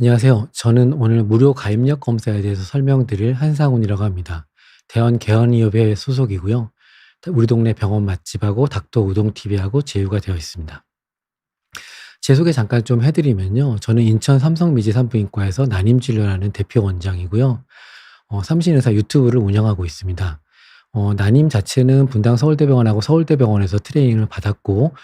안녕하세요. 저는 오늘 무료 가입력 검사에 대해서 설명드릴 한상훈이라고 합니다. 대원 개헌의협회 소속이고요. 우리 동네 병원 맛집하고 닥터 우동TV하고 제휴가 되어 있습니다. 제 소개 잠깐 좀 해드리면요. 저는 인천 삼성미지 산부인과에서 난임진료라는 대표 원장이고요. 삼신의사 유튜브를 운영하고 있습니다. 난임 자체는 분당 서울대병원하고 서울대병원에서 트레이닝을 받았고,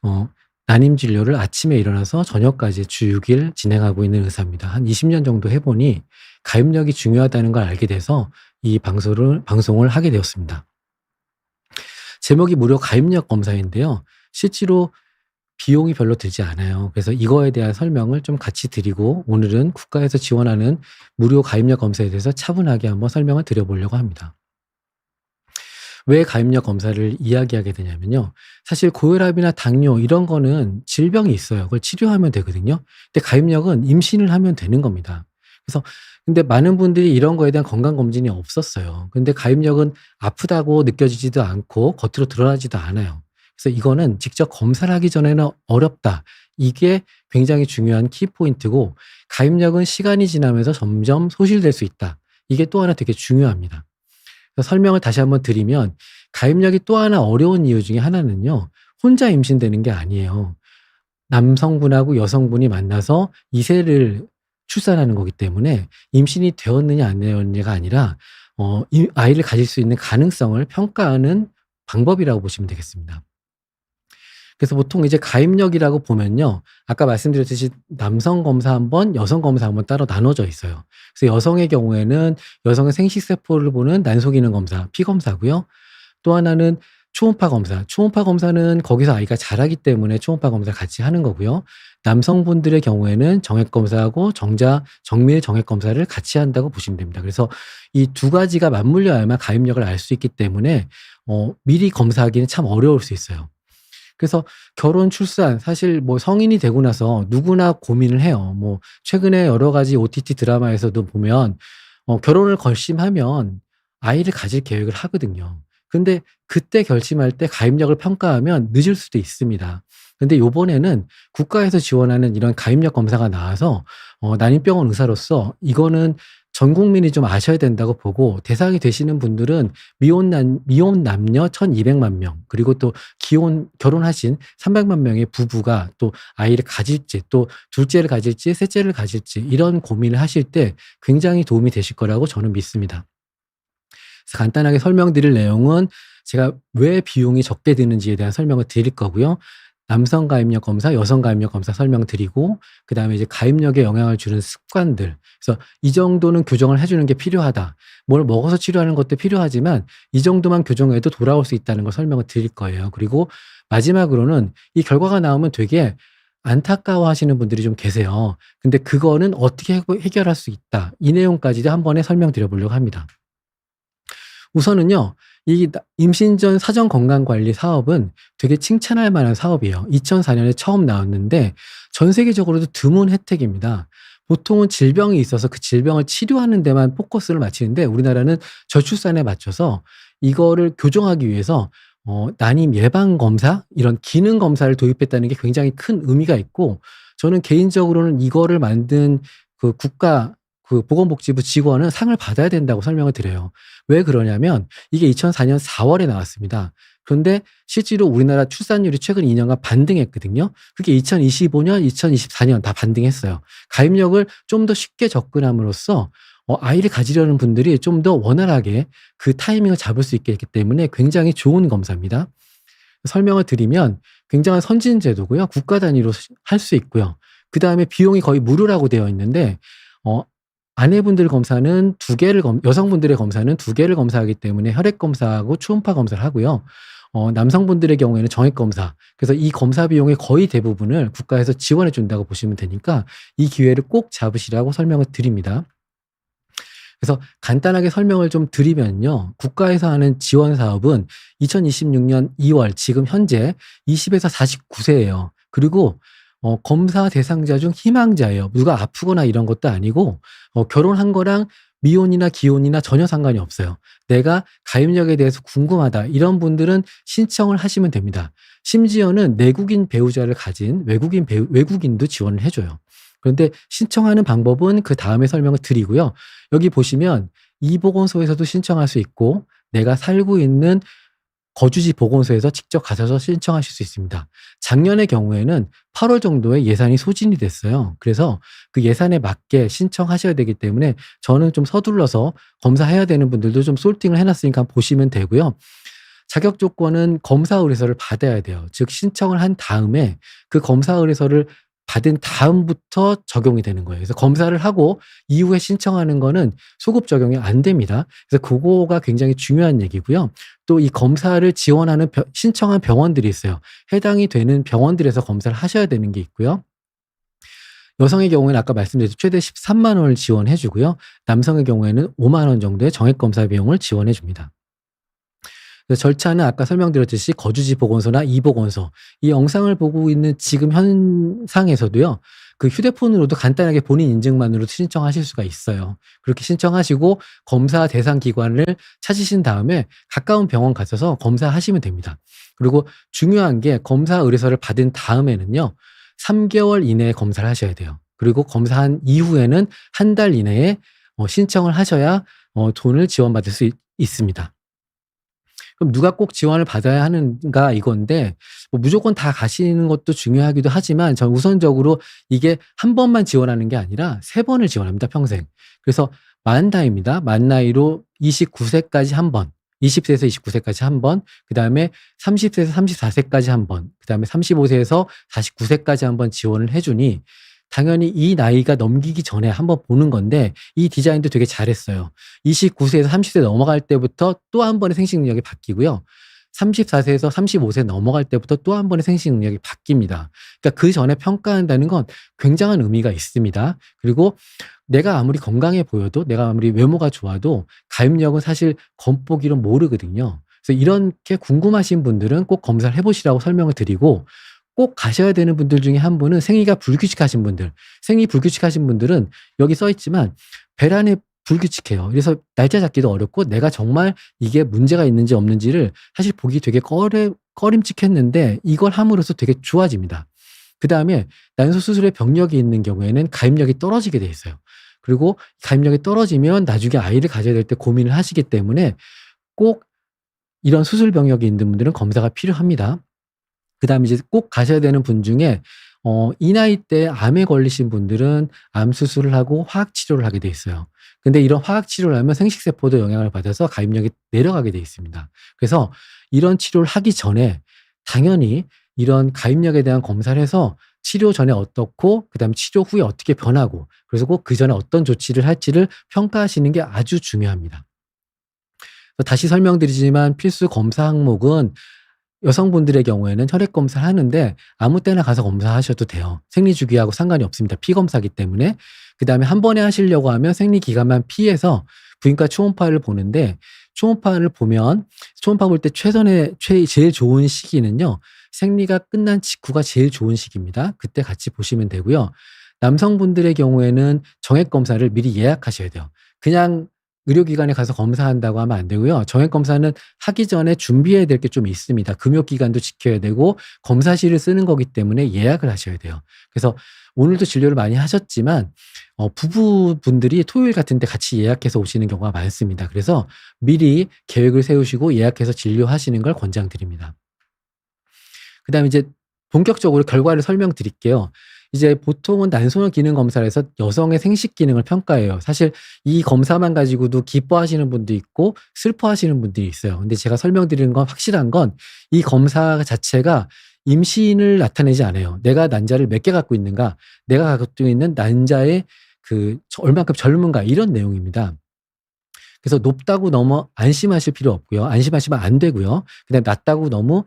어, 난임 진료를 아침에 일어나서 저녁까지 주 6일 진행하고 있는 의사입니다. 한 20년 정도 해보니 가입력이 중요하다는 걸 알게 돼서 이 방송을 하게 되었습니다. 제목이 무료 가입력 검사인데요. 실제로 비용이 별로 들지 않아요. 그래서 이거에 대한 설명을 좀 같이 드리고 오늘은 국가에서 지원하는 무료 가입력 검사에 대해서 차분하게 한번 설명을 드려보려고 합니다. 왜 가입력 검사를 이야기하게 되냐면요. 사실 고혈압이나 당뇨 이런 거는 질병이 있어요. 그걸 치료하면 되거든요. 근데 가입력은 임신을 하면 되는 겁니다. 그래서 근데 많은 분들이 이런 거에 대한 건강검진이 없었어요. 근데 가입력은 아프다고 느껴지지도 않고 겉으로 드러나지도 않아요. 그래서 이거는 직접 검사를 하기 전에는 어렵다. 이게 굉장히 중요한 키포인트고 가입력은 시간이 지나면서 점점 소실될 수 있다. 이게 또 하나 되게 중요합니다. 설명을 다시 한번 드리면 가입력이 또 하나 어려운 이유 중에 하나는요. 혼자 임신되는 게 아니에요. 남성분하고 여성분이 만나서 이세를 출산하는 거기 때문에 임신이 되었느냐 안 되었느냐가 아니라 아이를 가질 수 있는 가능성을 평가하는 방법이라고 보시면 되겠습니다. 그래서 보통 이제 가입력이라고 보면요. 아까 말씀드렸듯이 남성 검사 한 번, 여성 검사 한 번 따로 나눠져 있어요. 그래서 여성의 경우에는 여성의 생식세포를 보는 난소기능 검사, 피검사고요. 또 하나는 초음파 검사. 초음파 검사는 거기서 아이가 자라기 때문에 초음파 검사를 같이 하는 거고요. 남성분들의 경우에는 정액 검사하고 정밀 정액 검사를 같이 한다고 보시면 됩니다. 그래서 이 두 가지가 맞물려야만 가입력을 알 수 있기 때문에 미리 검사하기는 참 어려울 수 있어요. 그래서 결혼, 출산 사실 뭐 성인이 되고 나서 누구나 고민을 해요. 뭐 최근에 여러 가지 OTT 드라마에서도 보면 결혼을 결심하면 아이를 가질 계획을 하거든요. 근데 그때 결심할 때 가입력을 평가하면 늦을 수도 있습니다. 근데 요번에는 국가에서 지원하는 이런 가입력 검사가 나와서 난임병원 의사로서 이거는 전 국민이 좀 아셔야 된다고 보고 대상이 되시는 분들은 미혼 남녀 1,200만 명 그리고 또 결혼하신 300만 명의 부부가 또 아이를 가질지 또 둘째를 가질지 셋째를 가질지 이런 고민을 하실 때 굉장히 도움이 되실 거라고 저는 믿습니다. 그래서 간단하게 설명드릴 내용은 제가 왜 비용이 적게 드는지에 대한 설명을 드릴 거고요. 남성 가입력 검사, 여성 가입력 검사 설명드리고 그다음에 이제 가입력에 영향을 주는 습관들. 그래서 이 정도는 교정을 해 주는 게 필요하다. 뭘 먹어서 치료하는 것도 필요하지만 이 정도만 교정해도 돌아올 수 있다는 걸 설명을 드릴 거예요. 그리고 마지막으로는 이 결과가 나오면 되게 안타까워하시는 분들이 좀 계세요. 근데 그거는 어떻게 해결할 수 있다. 이 내용까지도 한 번에 설명드려 보려고 합니다. 우선은요. 이 임신 전 사전 건강 관리 사업은 되게 칭찬할 만한 사업이에요. 2004년에 처음 나왔는데 전 세계적으로도 드문 혜택입니다. 보통은 질병이 있어서 그 질병을 치료하는 데만 포커스를 맞추는데 우리나라는 저출산에 맞춰서 이거를 교정하기 위해서 난임 예방 검사 이런 기능 검사를 도입했다는 게 굉장히 큰 의미가 있고 저는 개인적으로는 이거를 만든 그 국가 보건복지부 직원은 상을 받아야 된다고 설명을 드려요. 왜 그러냐면 이게 2004년 4월에 나왔습니다. 그런데 실제로 우리나라 출산율이 최근 2년간 반등했거든요. 그게 2025년, 2024년 다 반등했어요. 가입력을 좀 더 쉽게 접근함으로써 아이를 가지려는 분들이 좀 더 원활하게 그 타이밍을 잡을 수 있게 했기 때문에 굉장히 좋은 검사입니다. 설명을 드리면 굉장한 선진 제도고요. 국가 단위로 할 수 있고요. 그다음에 비용이 거의 무료라고 되어 있는데 아내분들 검사는 여성분들의 검사는 2개를 검사하기 때문에 혈액 검사하고 초음파 검사를 하고요. 남성분들의 경우에는 정액 검사. 그래서 이 검사 비용의 거의 대부분을 국가에서 지원해 준다고 보시면 되니까 이 기회를 꼭 잡으시라고 설명을 드립니다. 그래서 간단하게 설명을 좀 드리면요. 국가에서 하는 지원 사업은 2026년 2월 지금 현재 20에서 49세예요. 그리고 검사 대상자 중 희망자예요. 누가 아프거나 이런 것도 아니고 결혼한 거랑 미혼이나 기혼이나 전혀 상관이 없어요. 내가 가입력에 대해서 궁금하다. 이런 분들은 신청을 하시면 됩니다. 심지어는 내국인 배우자를 가진 외국인도 지원을 해줘요. 그런데 신청하는 방법은 그다음에 설명을 드리고요. 여기 보시면 이보건소에서도 신청할 수 있고 내가 살고 있는 거주지 보건소에서 직접 가셔서 신청하실 수 있습니다. 작년의 경우에는 8월 정도에 예산이 소진이 됐어요. 그래서 그 예산에 맞게 신청하셔야 되기 때문에 저는 좀 서둘러서 검사해야 되는 분들도 좀 솔팅을 해 놨으니까 보시면 되고요. 자격 조건은 검사 의뢰서를 받아야 돼요. 즉 신청을 한 다음에 그 검사 의뢰서를 받은 다음부터 적용이 되는 거예요. 그래서 검사를 하고 이후에 신청하는 거는 소급 적용이 안 됩니다. 그래서 그거가 굉장히 중요한 얘기고요. 또 이 검사를 지원하는 신청한 병원들이 있어요. 해당이 되는 병원들에서 검사를 하셔야 되는 게 있고요. 여성의 경우에는 아까 말씀드렸듯이 최대 13만 원을 지원해 주고요. 남성의 경우에는 5만 원 정도의 정액 검사 비용을 지원해 줍니다. 그래서 절차는 아까 설명드렸듯이 거주지 보건소나 이보건소, 이 영상을 보고 있는 지금 현상에서도요. 그 휴대폰으로도 간단하게 본인 인증만으로도 신청하실 수가 있어요. 그렇게 신청하시고 검사 대상 기관을 찾으신 다음에 가까운 병원 가셔서 검사하시면 됩니다. 그리고 중요한 게 검사 의뢰서를 받은 다음에는요. 3개월 이내에 검사를 하셔야 돼요. 그리고 검사한 이후에는 한 달 이내에 신청을 하셔야 돈을 지원받을 수 있습니다. 그럼 누가 꼭 지원을 받아야 하는가 이건데 뭐 무조건 다 가시는 것도 중요하기도 하지만 저는 우선적으로 이게 한 번만 지원하는 게 아니라 3번을 지원합니다, 평생. 그래서 만 나이입니다. 만 나이로 29세까지 한 번, 20세에서 29세까지 한 번, 그다음에 30세에서 34세까지 한 번, 그다음에 35세에서 49세까지 한 번 지원을 해 주니 당연히 이 나이가 넘기기 전에 한번 보는 건데 이 디자인도 되게 잘했어요. 29세에서 30세 넘어갈 때부터 또 한 번의 생식 능력이 바뀌고요. 34세에서 35세 넘어갈 때부터 또 한 번의 생식 능력이 바뀝니다. 그러니까 그 전에 평가한다는 건 굉장한 의미가 있습니다. 그리고 내가 아무리 건강해 보여도 내가 아무리 외모가 좋아도 가입력은 사실 겉보기로 모르거든요. 그래서 이렇게 궁금하신 분들은 꼭 검사를 해보시라고 설명을 드리고 꼭 가셔야 되는 분들 중에 한 분은 생리가 불규칙하신 분들. 생리 불규칙하신 분들은 여기 써 있지만 배란이 불규칙해요. 그래서 날짜 잡기도 어렵고 내가 정말 이게 문제가 있는지 없는지를 사실 보기 되게 꺼림칙했는데 이걸 함으로써 되게 좋아집니다. 그다음에 난소 수술에 병력이 있는 경우에는 가입력이 떨어지게 돼 있어요. 그리고 가입력이 떨어지면 나중에 아이를 가져야 될 때 고민을 하시기 때문에 꼭 이런 수술 병력이 있는 분들은 검사가 필요합니다. 그다음에 이제 꼭 가셔야 되는 분 중에 이 나이대에 암에 걸리신 분들은 암 수술을 하고 화학 치료를 하게 돼 있어요. 근데 이런 화학 치료를 하면 생식세포도 영향을 받아서 가입력이 내려가게 돼 있습니다. 그래서 이런 치료를 하기 전에 당연히 이런 가입력에 대한 검사를 해서 치료 전에 어떻고 그다음에 치료 후에 어떻게 변하고 그래서 꼭 그 전에 어떤 조치를 할지를 평가하시는 게 아주 중요합니다. 다시 설명드리지만 필수 검사 항목은 여성분들의 경우에는 혈액 검사를 하는데 아무 때나 가서 검사하셔도 돼요. 생리 주기하고 상관이 없습니다. 피검사기 때문에. 그다음에 한 번에 하시려고 하면 생리 기간만 피해서 부인과 초음파를 보는데 초음파를 보면 초음파 볼 때 제일 좋은 시기는요. 생리가 끝난 직후가 제일 좋은 시기입니다. 그때 같이 보시면 되고요. 남성분들의 경우에는 정액 검사를 미리 예약하셔야 돼요. 그냥 의료기관에 가서 검사한다고 하면 안 되고요. 정액 검사는 하기 전에 준비해야 될 게 좀 있습니다. 금욕기간도 지켜야 되고 검사실을 쓰는 거기 때문에 예약을 하셔야 돼요. 그래서 오늘도 진료를 많이 하셨지만 부부분들이 토요일 같은 데 같이 예약해서 오시는 경우가 많습니다. 그래서 미리 계획을 세우시고 예약해서 진료하시는 걸 권장드립니다. 그다음에 이제 본격적으로 결과를 설명드릴게요. 이제 보통은 난소는 기능 검사를 해서 여성의 생식 기능을 평가해요. 사실 이 검사만 가지고도 기뻐하시는 분도 있고 슬퍼하시는 분들이 있어요. 근데 제가 설명드리는 건 확실한 건 이 검사 자체가 임신을 나타내지 않아요. 내가 난자를 몇 개 갖고 있는가, 내가 갖고 있는 난자의 얼만큼 젊은가 이런 내용입니다. 그래서 높다고 너무 안심하실 필요 없고요. 안심하시면 안 되고요. 그다음에 낮다고 너무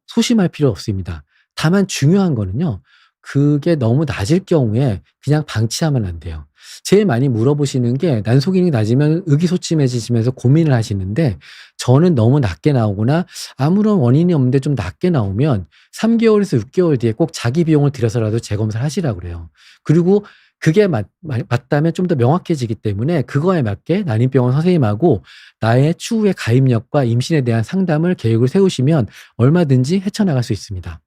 소심할 필요 없습니다. 다만 중요한 거는요. 그게 너무 낮을 경우에 그냥 방치하면 안 돼요. 제일 많이 물어보시는 게 난소 기능이 낮으면 의기소침해지시면서 고민을 하시는데 저는 너무 낮게 나오거나 아무런 원인이 없는데 좀 낮게 나오면 3개월에서 6개월 뒤에 꼭 자기 비용을 들여서라도 재검사를 하시라고 그래요. 그리고 그게 맞다면 좀 더 명확해지기 때문에 그거에 맞게 난임병원 선생님하고 나의 추후의 가입력과 임신에 대한 상담을 계획을 세우시면 얼마든지 헤쳐나갈 수 있습니다.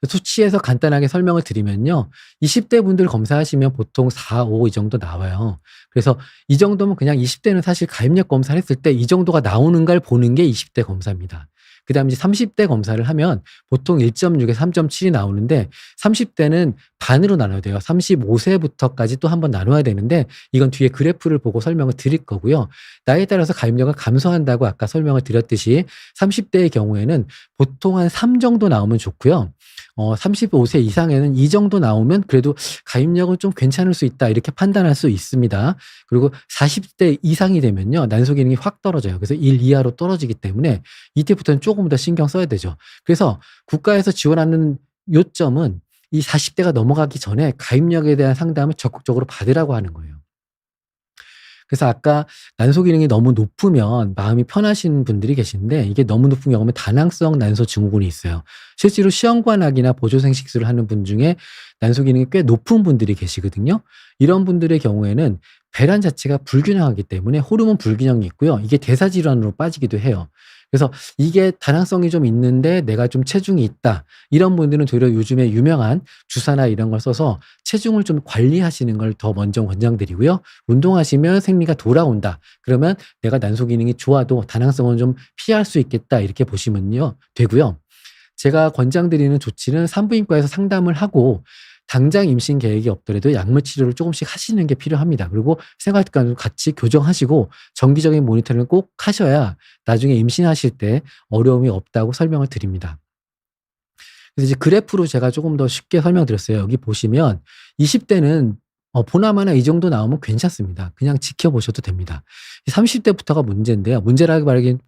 수치에서 간단하게 설명을 드리면요. 20대 분들 검사하시면 보통 4, 5 이 정도 나와요. 그래서 이 정도면 그냥 20 대는 사실 가입력 검사를 했을 때 이 정도가 나오는가를 보는 게 20대 검사입니다. 그다음에 이제 30대 검사를 하면 보통 1.6에서 3.7이 나오는데 30 대는 반으로 나눠야 돼요. 35 세부터까지 또 한 번 나눠야 되는데 이건 뒤에 그래프를 보고 설명을 드릴 거고요. 나이에 따라서 가입력은 감소한다고 아까 설명을 드렸듯이 30 대의 경우에는 보통 한 3 정도 나오면 좋고요. 35세 이상에는 이 정도 나오면 그래도 가입력은 좀 괜찮을 수 있다 이렇게 판단할 수 있습니다. 그리고 40대 이상이 되면요. 난소 기능이 확 떨어져요. 그래서 1 이하로 떨어지기 때문에 이때부터는 조금 더 신경 써야 되죠. 그래서 국가에서 지원하는 요점은 이 40 대가 넘어가기 전에 가입력에 대한 상담을 적극적으로 받으라고 하는 거예요. 그래서 아까 난소 기능이 너무 높으면 마음이 편하신 분들이 계신데 이게 너무 높은 경우면 다낭성 난소 증후군이 있어요. 실제로 시험관악이나 보조생식술을 하는 분 중에 난소 기능이 꽤 높은 분들이 계시거든요. 이런 분들의 경우에는 배란 자체가 불균형하기 때문에 호르몬 불균형이 있고요. 이게 대사 질환으로 빠지기도 해요. 그래서 이게 다낭성이 좀 있는데 내가 좀 체중이 있다. 이런 분들은 되려 요즘에 유명한 주사나 이런 걸 써서 체중을 좀 관리하시는 걸 더 먼저 권장드리고요. 운동하시면 생리가 돌아온다. 그러면 내가 난소 기능이 좋아도 다낭성은 좀 피할 수 있겠다. 이렇게 보시면요. 되고요. 제가 권장드리는 조치는 산부인과에서 상담을 하고 당장 임신 계획이 없더라도 약물 치료를 조금씩 하시는 게 필요합니다. 그리고 생활 습관도 같이 교정하시고 정기적인 모니터링을 꼭 하셔야 나중에 임신하실 때 어려움이 없다고 설명을 드립니다. 그래서 이제 그래프로 제가 조금 더 쉽게 설명드렸어요. 여기 보시면 20 대는 보나마나 이 정도 나오면 괜찮습니다. 그냥 지켜보셔도 됩니다. 30 대부터가 문제인데요. 문제라고 말하긴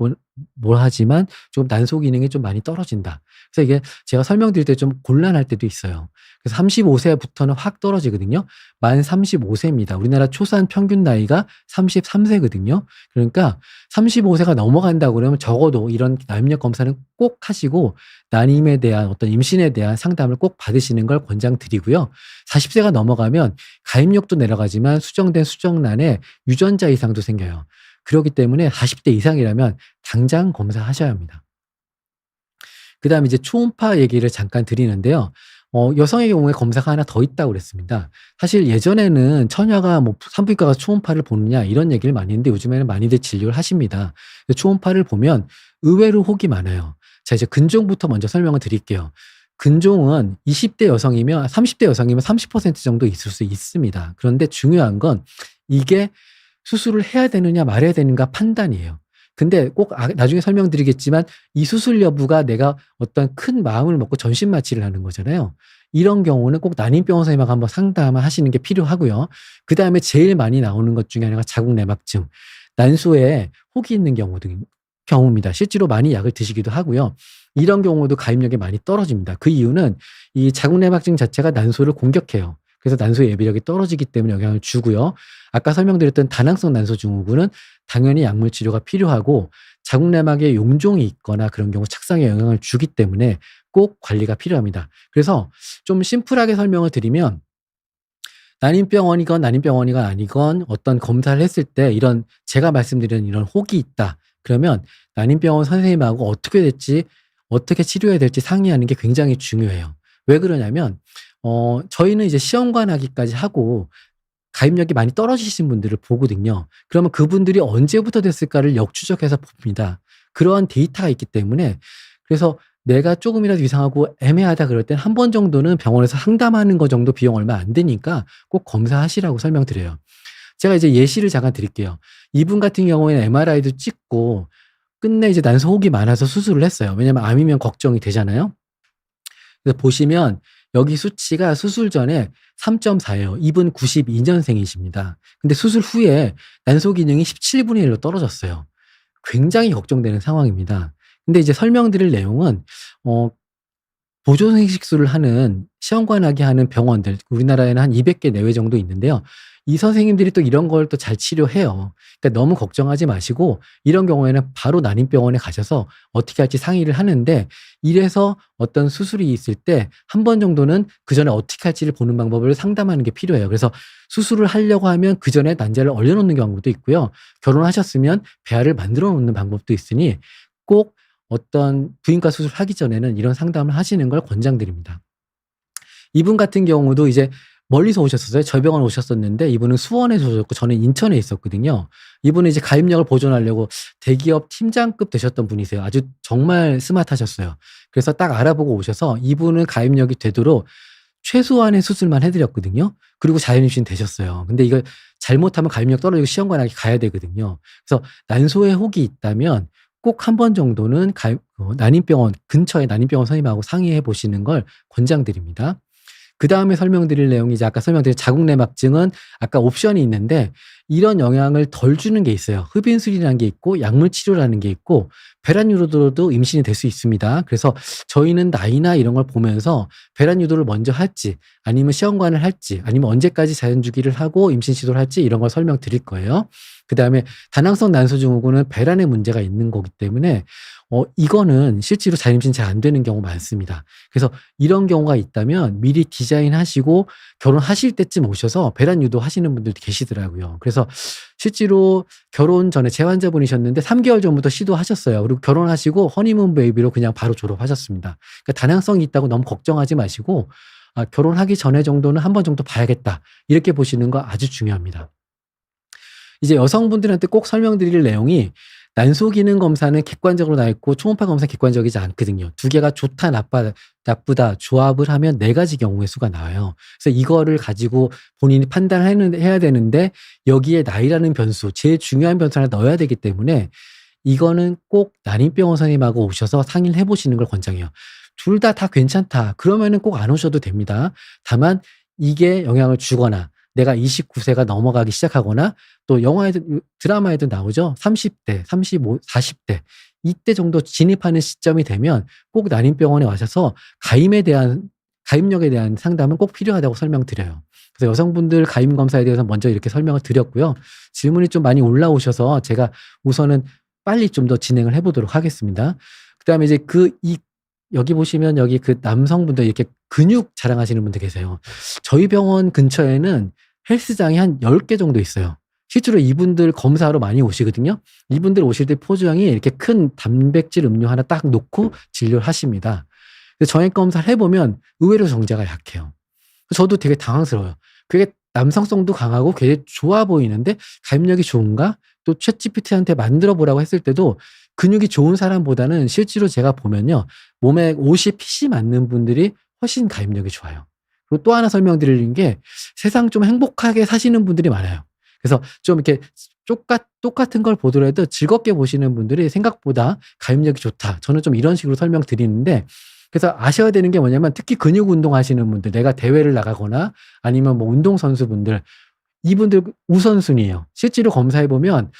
하지만 좀 난소 기능이 좀 많이 떨어진다. 그래서 이게 제가 설명드릴 때 좀 곤란할 때도 있어요. 그래서 35 세부터는 확 떨어지거든요. 만 35 세입니다. 우리나라 초산 평균 나이가 33 세거든요. 그러니까 35 세가 넘어간다고 그러면 적어도 이런 가입력 검사는 꼭 하시고 난임에 대한 어떤 임신에 대한 상담을 꼭 받으시는 걸 권장드리고요. 40 세가 넘어가면 가입력도 내려가지만 수정된 수정란에 유전자 이상도 생겨요. 그렇기 때문에 40대 이상이라면 당장 검사하셔야 합니다. 그다음에 이제 초음파 얘기를 잠깐 드리는데요. 여성의 경우에 검사가 하나 더 있다고 그랬습니다. 사실 예전에는 처녀가 뭐 산부인과가 초음파를 보느냐 이런 얘기를 많이 했는데 요즘에는 많이들 진료를 하십니다. 초음파를 보면 의외로 혹이 많아요. 자, 이제 근종부터 먼저 설명을 드릴게요. 근종은 20대 여성이면 30대 여성이면 30% 정도 있을 수 있습니다. 그런데 중요한 건 이게 수술을 해야 되느냐 말아야 되는가 판단이에요. 근데 꼭 나중에 설명드리겠지만 이 수술 여부가 내가 어떤 큰 마음을 먹고 전신 마취를 하는 거잖아요. 이런 경우는 꼭 난임병원 선생님하고 한번 상담을 하시는 게 필요하고요. 그다음에 제일 많이 나오는 것 중에 하나가 자궁내막증. 난소에 혹이 있는 경우입니다. 실제로 많이 약을 드시기도 하고요. 이런 경우도 가입력이 많이 떨어집니다. 그 이유는 이 자궁내막증 자체가 난소를 공격해요. 그래서 난소의 예비력이 떨어지기 때문에 영향을 주고요. 아까 설명드렸던 다낭성 난소 증후군은 당연히 약물 치료가 필요하고 자궁내막에 용종이 있거나 그런 경우 착상에 영향을 주기 때문에 꼭 관리가 필요합니다. 그래서 좀 심플하게 설명을 드리면 난임병원이건 아니건 어떤 검사를 했을 때 이런 제가 말씀드린 이런 혹이 있다. 그러면 난임병원 선생님하고 어떻게 치료해야 될지 상의하는 게 굉장히 중요해요. 왜 그러냐면 저희는 이제 시험관하기까지 하고 가입력이 많이 떨어지신 분들을 보거든요. 그러면 그분들이 언제부터 됐을까를 역추적해서 봅니다. 그러한 데이터가 있기 때문에 그래서 내가 조금이라도 이상하고 애매하다 그럴 땐 한 번 정도는 병원에서 상담하는 거 정도 비용 얼마 안 드니까 꼭 검사하시라고 설명드려요. 제가 이제 예시를 잠깐 드릴게요. 이분 같은 경우에는 MRI도 찍고 끝내 이제 난소 혹이 많아서 수술을 했어요. 왜냐면 암이면 걱정이 되잖아요. 그래서 보시면 여기 수치가 수술 전에 3.4예요. 이분 92년생이십니다. 근데 수술 후에 난소 기능이 17분의 1로 떨어졌어요. 굉장히 걱정되는 상황입니다. 근데 이제 설명드릴 내용은 보조생식술을 하는 시험관하게 하는 병원들 우리나라에는 한 200개 내외 정도 있는데요. 이 선생님들이 또 이런 걸 또 잘 치료해요. 그러니까 너무 걱정하지 마시고 이런 경우에는 바로 난임병원에 가셔서 어떻게 할지 상의를 하는데 이래서 어떤 수술이 있을 때 한 번 정도는 그전에 어떻게 할지를 보는 방법을 상담하는 게 필요해요. 그래서 수술을 하려고 하면 그전에 난자를 얼려놓는 경우도 있고요. 결혼하셨으면 배아를 만들어 놓는 방법도 있으니 꼭 어떤 부인과 수술하기 전에는 이런 상담을 하시는 걸 권장드립니다. 이분 같은 경우도 이제 멀리서 오셨었어요. 저희 병원 오셨었는데 이분은 수원에서 오셨고 저는 인천에 있었거든요. 이분은 이제 가입력을 보존하려고 대기업 팀장급 되셨던 분이세요. 아주 정말 스마트하셨어요. 그래서 딱 알아보고 오셔서 이분은 가입력이 되도록 최소한의 수술만 해 드렸거든요. 그리고 자연임신 되셨어요. 근데 이걸 잘못하면 가입력 떨어지고 시험관하게 가야 되거든요. 그래서 난소에 혹이 있다면 꼭 한 번 정도는 난임병원 근처에 난임병원 선생님하고 상의해 보시는 걸 권장드립니다. 그다음에 설명드릴 내용이 이제 아까 설명드린 자궁내막증은 아까 옵션이 있는데 이런 영향을 덜 주는 게 있어요. 흡인술이라는 게 있고 약물 치료라는 게 있고 배란 유도도 임신이 될 수 있습니다. 그래서 저희는 나이나 이런 걸 보면서 배란 유도를 먼저 할지 아니면 시험관을 할지 아니면 언제까지 자연주기를 하고 임신 시도를 할지 이런 걸 설명드릴 거예요. 그다음에 다낭성 난소증후군은 배란에 문제가 있는 거기 때문에 이거는 실제로 자임신 잘 안 되는 경우 많습니다. 그래서 이런 경우가 있다면 미리 디자인하시고 결혼하실 때쯤 오셔서 배란 유도하시는 분들도 계시더라고요. 그래서 실제로 결혼 전에 재환자분이셨는데 3개월 전부터 시도하셨어요. 그리고 결혼하시고 허니문 베이비로 그냥 바로 졸업하셨습니다. 그러니까 다낭성이 있다고 너무 걱정하지 마시고 결혼하기 전에 정도는 한 번 정도 봐야겠다. 이렇게 보시는 거 아주 중요합니다. 이제 여성분들한테 꼭 설명드릴 내용이 난소 기능 검사는 객관적으로 나 있고 초음파 검사 객관적이지 않거든요. 두 개가 좋다, 나쁘다 조합을 하면 4가지 경우의 수가 나와요. 그래서 이거를 가지고 본인이 판단을 해야 되는데 여기에 나이라는 변수, 제일 중요한 변수 하나 넣어야 되기 때문에 이거는 꼭 난임병원 선생님하고 오셔서 상의를 해보시는 걸 권장해요. 둘 다 괜찮다. 그러면은 꼭 안 오셔도 됩니다. 다만 이게 영향을 주거나 내가 29세가 넘어가기 시작하거나 또 영화에도 드라마에도 나오죠. 30대, 35, 40대 이때 정도 진입하는 시점이 되면 꼭 난임병원에 와셔서 가입력에 대한 상담은 꼭 필요하다고 설명드려요. 그래서 여성분들 가입 검사에 대해서 먼저 이렇게 설명을 드렸고요. 질문이 좀 많이 올라오셔서 제가 우선은 빨리 좀 더 진행을 해보도록 하겠습니다. 그다음에 이제 여기 보시면 여기 그 남성분들 이렇게 근육 자랑하시는 분들 계세요. 저희 병원 근처에는 헬스장이 한 10개 정도 있어요. 실제로 이분들 검사하러 많이 오시거든요. 이분들 오실 때 포장이 이렇게 큰 단백질 음료 하나 딱 놓고 진료를 하십니다. 정액 검사를 해보면 의외로 정자가 약해요. 저도 되게 당황스러워요. 그게 남성성도 강하고 되게 좋아 보이는데 가입력이 좋은가? 또 챗GPT한테 만들어 보라고 했을 때도 근육이 좋은 사람보다는 실제로 제가 보면요. 몸에 옷이 핏이 맞는 분들이 훨씬 가입력이 좋아요. 그리고 또 하나 설명드리는 게 세상 좀 행복하게 사시는 분들이 많아요. 그래서 좀 이렇게 똑같은 걸 보더라도 즐겁게 보시는 분들이 생각보다 가입력이 좋다. 저는 좀 이런 식으로 설명드리는데 그래서 아셔야 되는 게 뭐냐면 특히 근육 운동 하시는 분들, 내가 대회를 나가거나 아니면 뭐 운동선수분들 이분들 우선순위예요. 실제로 검사해 보면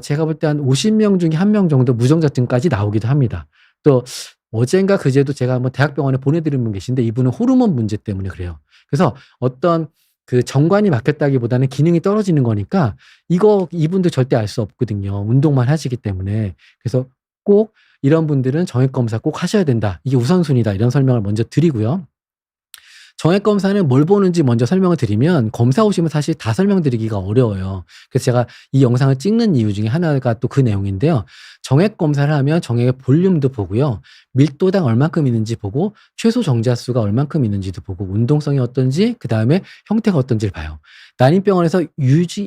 제가 볼 때 한 50명 중에 1명 정도 무정자증까지 나오기도 합니다. 또 어젠가 그제도 제가 한번 대학병원에 보내드린 분 계신데 이분은 호르몬 문제 때문에 그래요. 그래서 어떤 그 정관이 막혔다기보다는 기능이 떨어지는 거니까 이분들 절대 알 수 없거든요. 운동만 하시기 때문에. 그래서 꼭 이런 분들은 정액 검사 꼭 하셔야 된다. 이게 우선순위다. 이런 설명을 먼저 드리고요. 정액 검사는 뭘 보는지 먼저 설명을 드리면 검사 오시면 사실 다 설명드리기가 어려워요. 그래서 제가 이 영상을 찍는 이유 중에 하나가 또 그 내용인데요. 정액 검사를 하면 정액의 볼륨도 보고요. 밀도당 얼만큼 있는지 보고 최소 정자수가 얼만큼 있는지도 보고 운동성이 어떤지 그다음에 형태가 어떤지를 봐요. 난임병원에서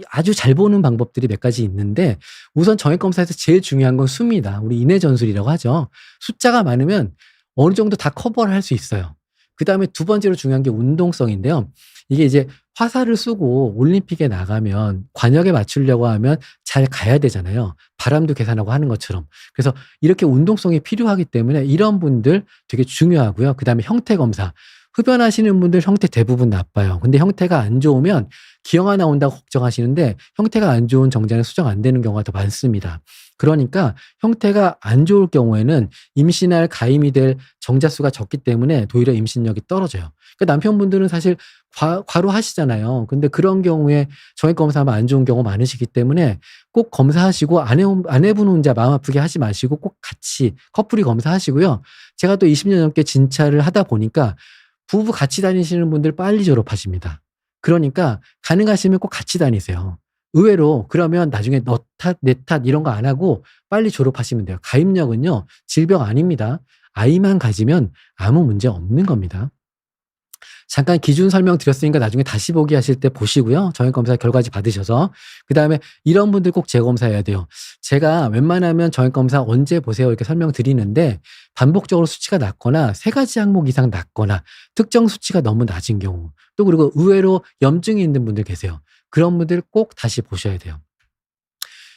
아주 잘 보는 방법들이 몇 가지 있는데 우선 정액 검사에서 제일 중요한 건 수입니다. 우리 인해 전술이라고 하죠. 숫자가 많으면 어느 정도 다 커버를 할 수 있어요. 그다음에 두 번째로 중요한 게 운동성인데요. 이게 이제 화살을 쏘고 올림픽에 나가면 관역에 맞추려고 하면 잘 가야 되잖아요. 바람도 계산하고 하는 것처럼. 그래서 이렇게 운동성이 필요하기 때문에 이런 분들 되게 중요하고요. 그다음에 형태 검사. 흡연하시는 분들 형태 대부분 나빠요. 근데 형태가 안 좋으면 기형아 나온다고 걱정하시는데 형태가 안 좋은 정자는 수정 안 되는 경우가 더 많습니다. 그러니까 형태가 안 좋을 경우에는 임신할 가임이 될 정자수가 적기 때문에 오히려 임신력이 떨어져요. 그러니까 남편분들은 사실 과로하시잖아요. 근데 그런 경우에 정액 검사하면 안 좋은 경우 많으시기 때문에 꼭 검사하시고 아내분 혼자 마음 아프게 하지 마시고 꼭 같이 커플이 검사하시고요. 제가 또 20년 넘게 진찰을 하다 보니까 부부 같이 다니시는 분들 빨리 졸업하십니다. 그러니까 가능하시면 꼭 같이 다니세요. 의외로 그러면 나중에 너 탓, 내 탓 이런 거 안 하고 빨리 졸업하시면 돼요. 가입력은요, 질병 아닙니다. 아이만 가지면 아무 문제 없는 겁니다. 잠깐 기준 설명 드렸으니까 나중에 다시 보기 하실 때 보시고요. 정형검사 결과지 받으셔서. 그다음에 이런 분들 꼭 재검사해야 돼요. 제가 웬만하면 정형검사 언제 보세요 이렇게 설명드리는데 반복적으로 수치가 낮거나 3가지 항목 이상 낮거나 특정 수치가 너무 낮은 경우, 또 그리고 의외로 염증이 있는 분들 계세요. 그런 분들 꼭 다시 보셔야 돼요.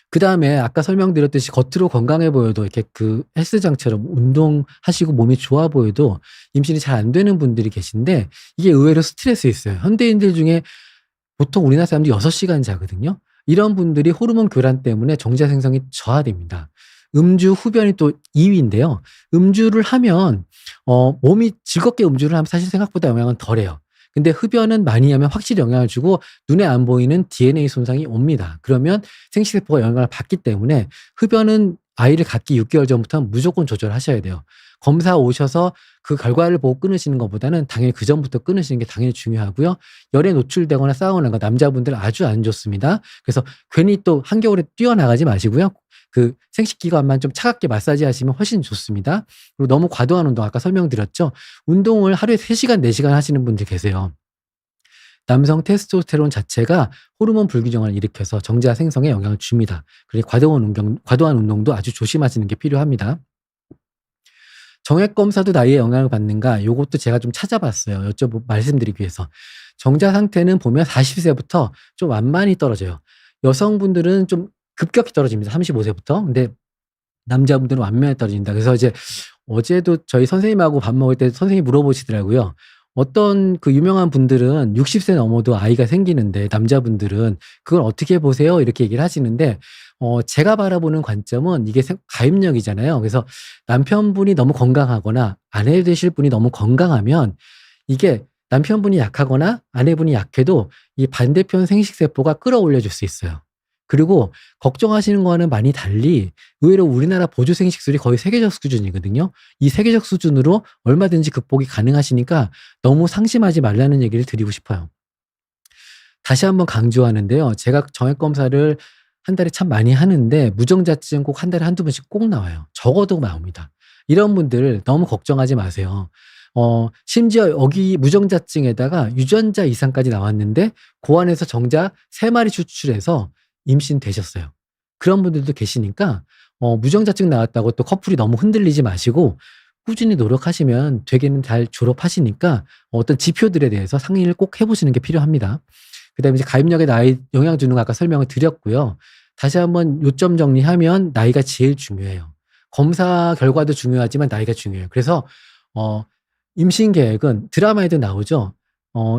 그다음에 아까 설명드렸듯이 겉으로 건강해 보여도 이렇게 그 헬스장처럼 운동하시고 몸이 좋아 보여도 임신이 잘 안 되는 분들이 계신데, 이게 의외로 스트레스 있어요. 현대인들 중에 보통 우리나라 사람들이 6시간 자거든요. 이런 분들이 호르몬 교란 때문에 정자 생성이 저하됩니다. 음주, 흡연이 또 2위인데요. 음주를 하면 몸이 즐겁게 음주를 하면 사실 생각보다 영향은 덜해요. 근데 흡연은 많이 하면 확실히 영향을 주고 눈에 안 보이는 DNA 손상이 옵니다. 그러면 생식세포가 영향을 받기 때문에 흡연은 아이를 갖기 6개월 전부터 무조건 조절하셔야 돼요. 검사 오셔서 그 결과를 보고 끊으시는 것보다는 당연히 그 전부터 끊으시는 게 당연히 중요하고요. 열에 노출되거나 싸우는 거 남자분들 아주 안 좋습니다. 그래서 괜히 또 한겨울에 뛰어나가지 마시고요. 그 생식기관만 좀 차갑게 마사지 하시면 훨씬 좋습니다. 그리고 너무 과도한 운동, 아까 설명드렸죠. 운동을 하루에 3시간, 4시간 하시는 분들 계세요. 남성 테스토스테론 자체가 호르몬 불균형을 일으켜서 정자 생성에 영향을 줍니다. 그래서 과도한 운동도 아주 조심하시는 게 필요합니다. 정액 검사도 나이에 영향을 받는가? 요것도 제가 좀 찾아봤어요. 말씀드리기 위해서. 정자 상태는 보면 40세부터 좀 완만히 떨어져요. 여성분들은 좀 급격히 떨어집니다. 35세부터. 근데 남자분들은 완만히 떨어진다. 그래서 이제 어제도 저희 선생님하고 밥 먹을 때 선생님이 물어보시더라고요. 어떤 그 유명한 분들은 60세 넘어도 아이가 생기는데 남자분들은 그걸 어떻게 보세요? 이렇게 얘기를 하시는데, 제가 바라보는 관점은 이게 가입력이잖아요. 그래서 남편분이 너무 건강하거나 아내 되실 분이 너무 건강하면 이게 남편분이 약하거나 아내분이 약해도 이 반대편 생식세포가 끌어올려 줄 수 있어요. 그리고 걱정하시는 거와는 많이 달리 의외로 우리나라 보조 생식술이 거의 세계적 수준이거든요. 이 세계적 수준으로 얼마든지 극복이 가능하시니까 너무 상심하지 말라는 얘기를 드리고 싶어요. 다시 한번 강조하는데요. 제가 정액 검사를 한 달에 참 많이 하는데 무정자증 꼭 한 달에 한두 번씩 꼭 나와요. 적어도 나옵니다. 이런 분들 너무 걱정하지 마세요. 심지어 여기 무정자증에다가 유전자 이상까지 나왔는데 그 안에서 정자 3마리 추출해서 임신되셨어요. 그런 분들도 계시니까 무정자증 나왔다고 또 커플이 너무 흔들리지 마시고 꾸준히 노력하시면 되게는 잘 졸업하시니까 어떤 지표들에 대해서 상의를 꼭 해보시는 게 필요합니다. 그다음에 이제 가입력에 나이 영향 주는 거 아까 설명을 드렸고요. 다시 한번 요점 정리하면 나이가 제일 중요해요. 검사 결과도 중요하지만 나이가 중요해요. 그래서 임신 계획은 드라마에도 나오죠.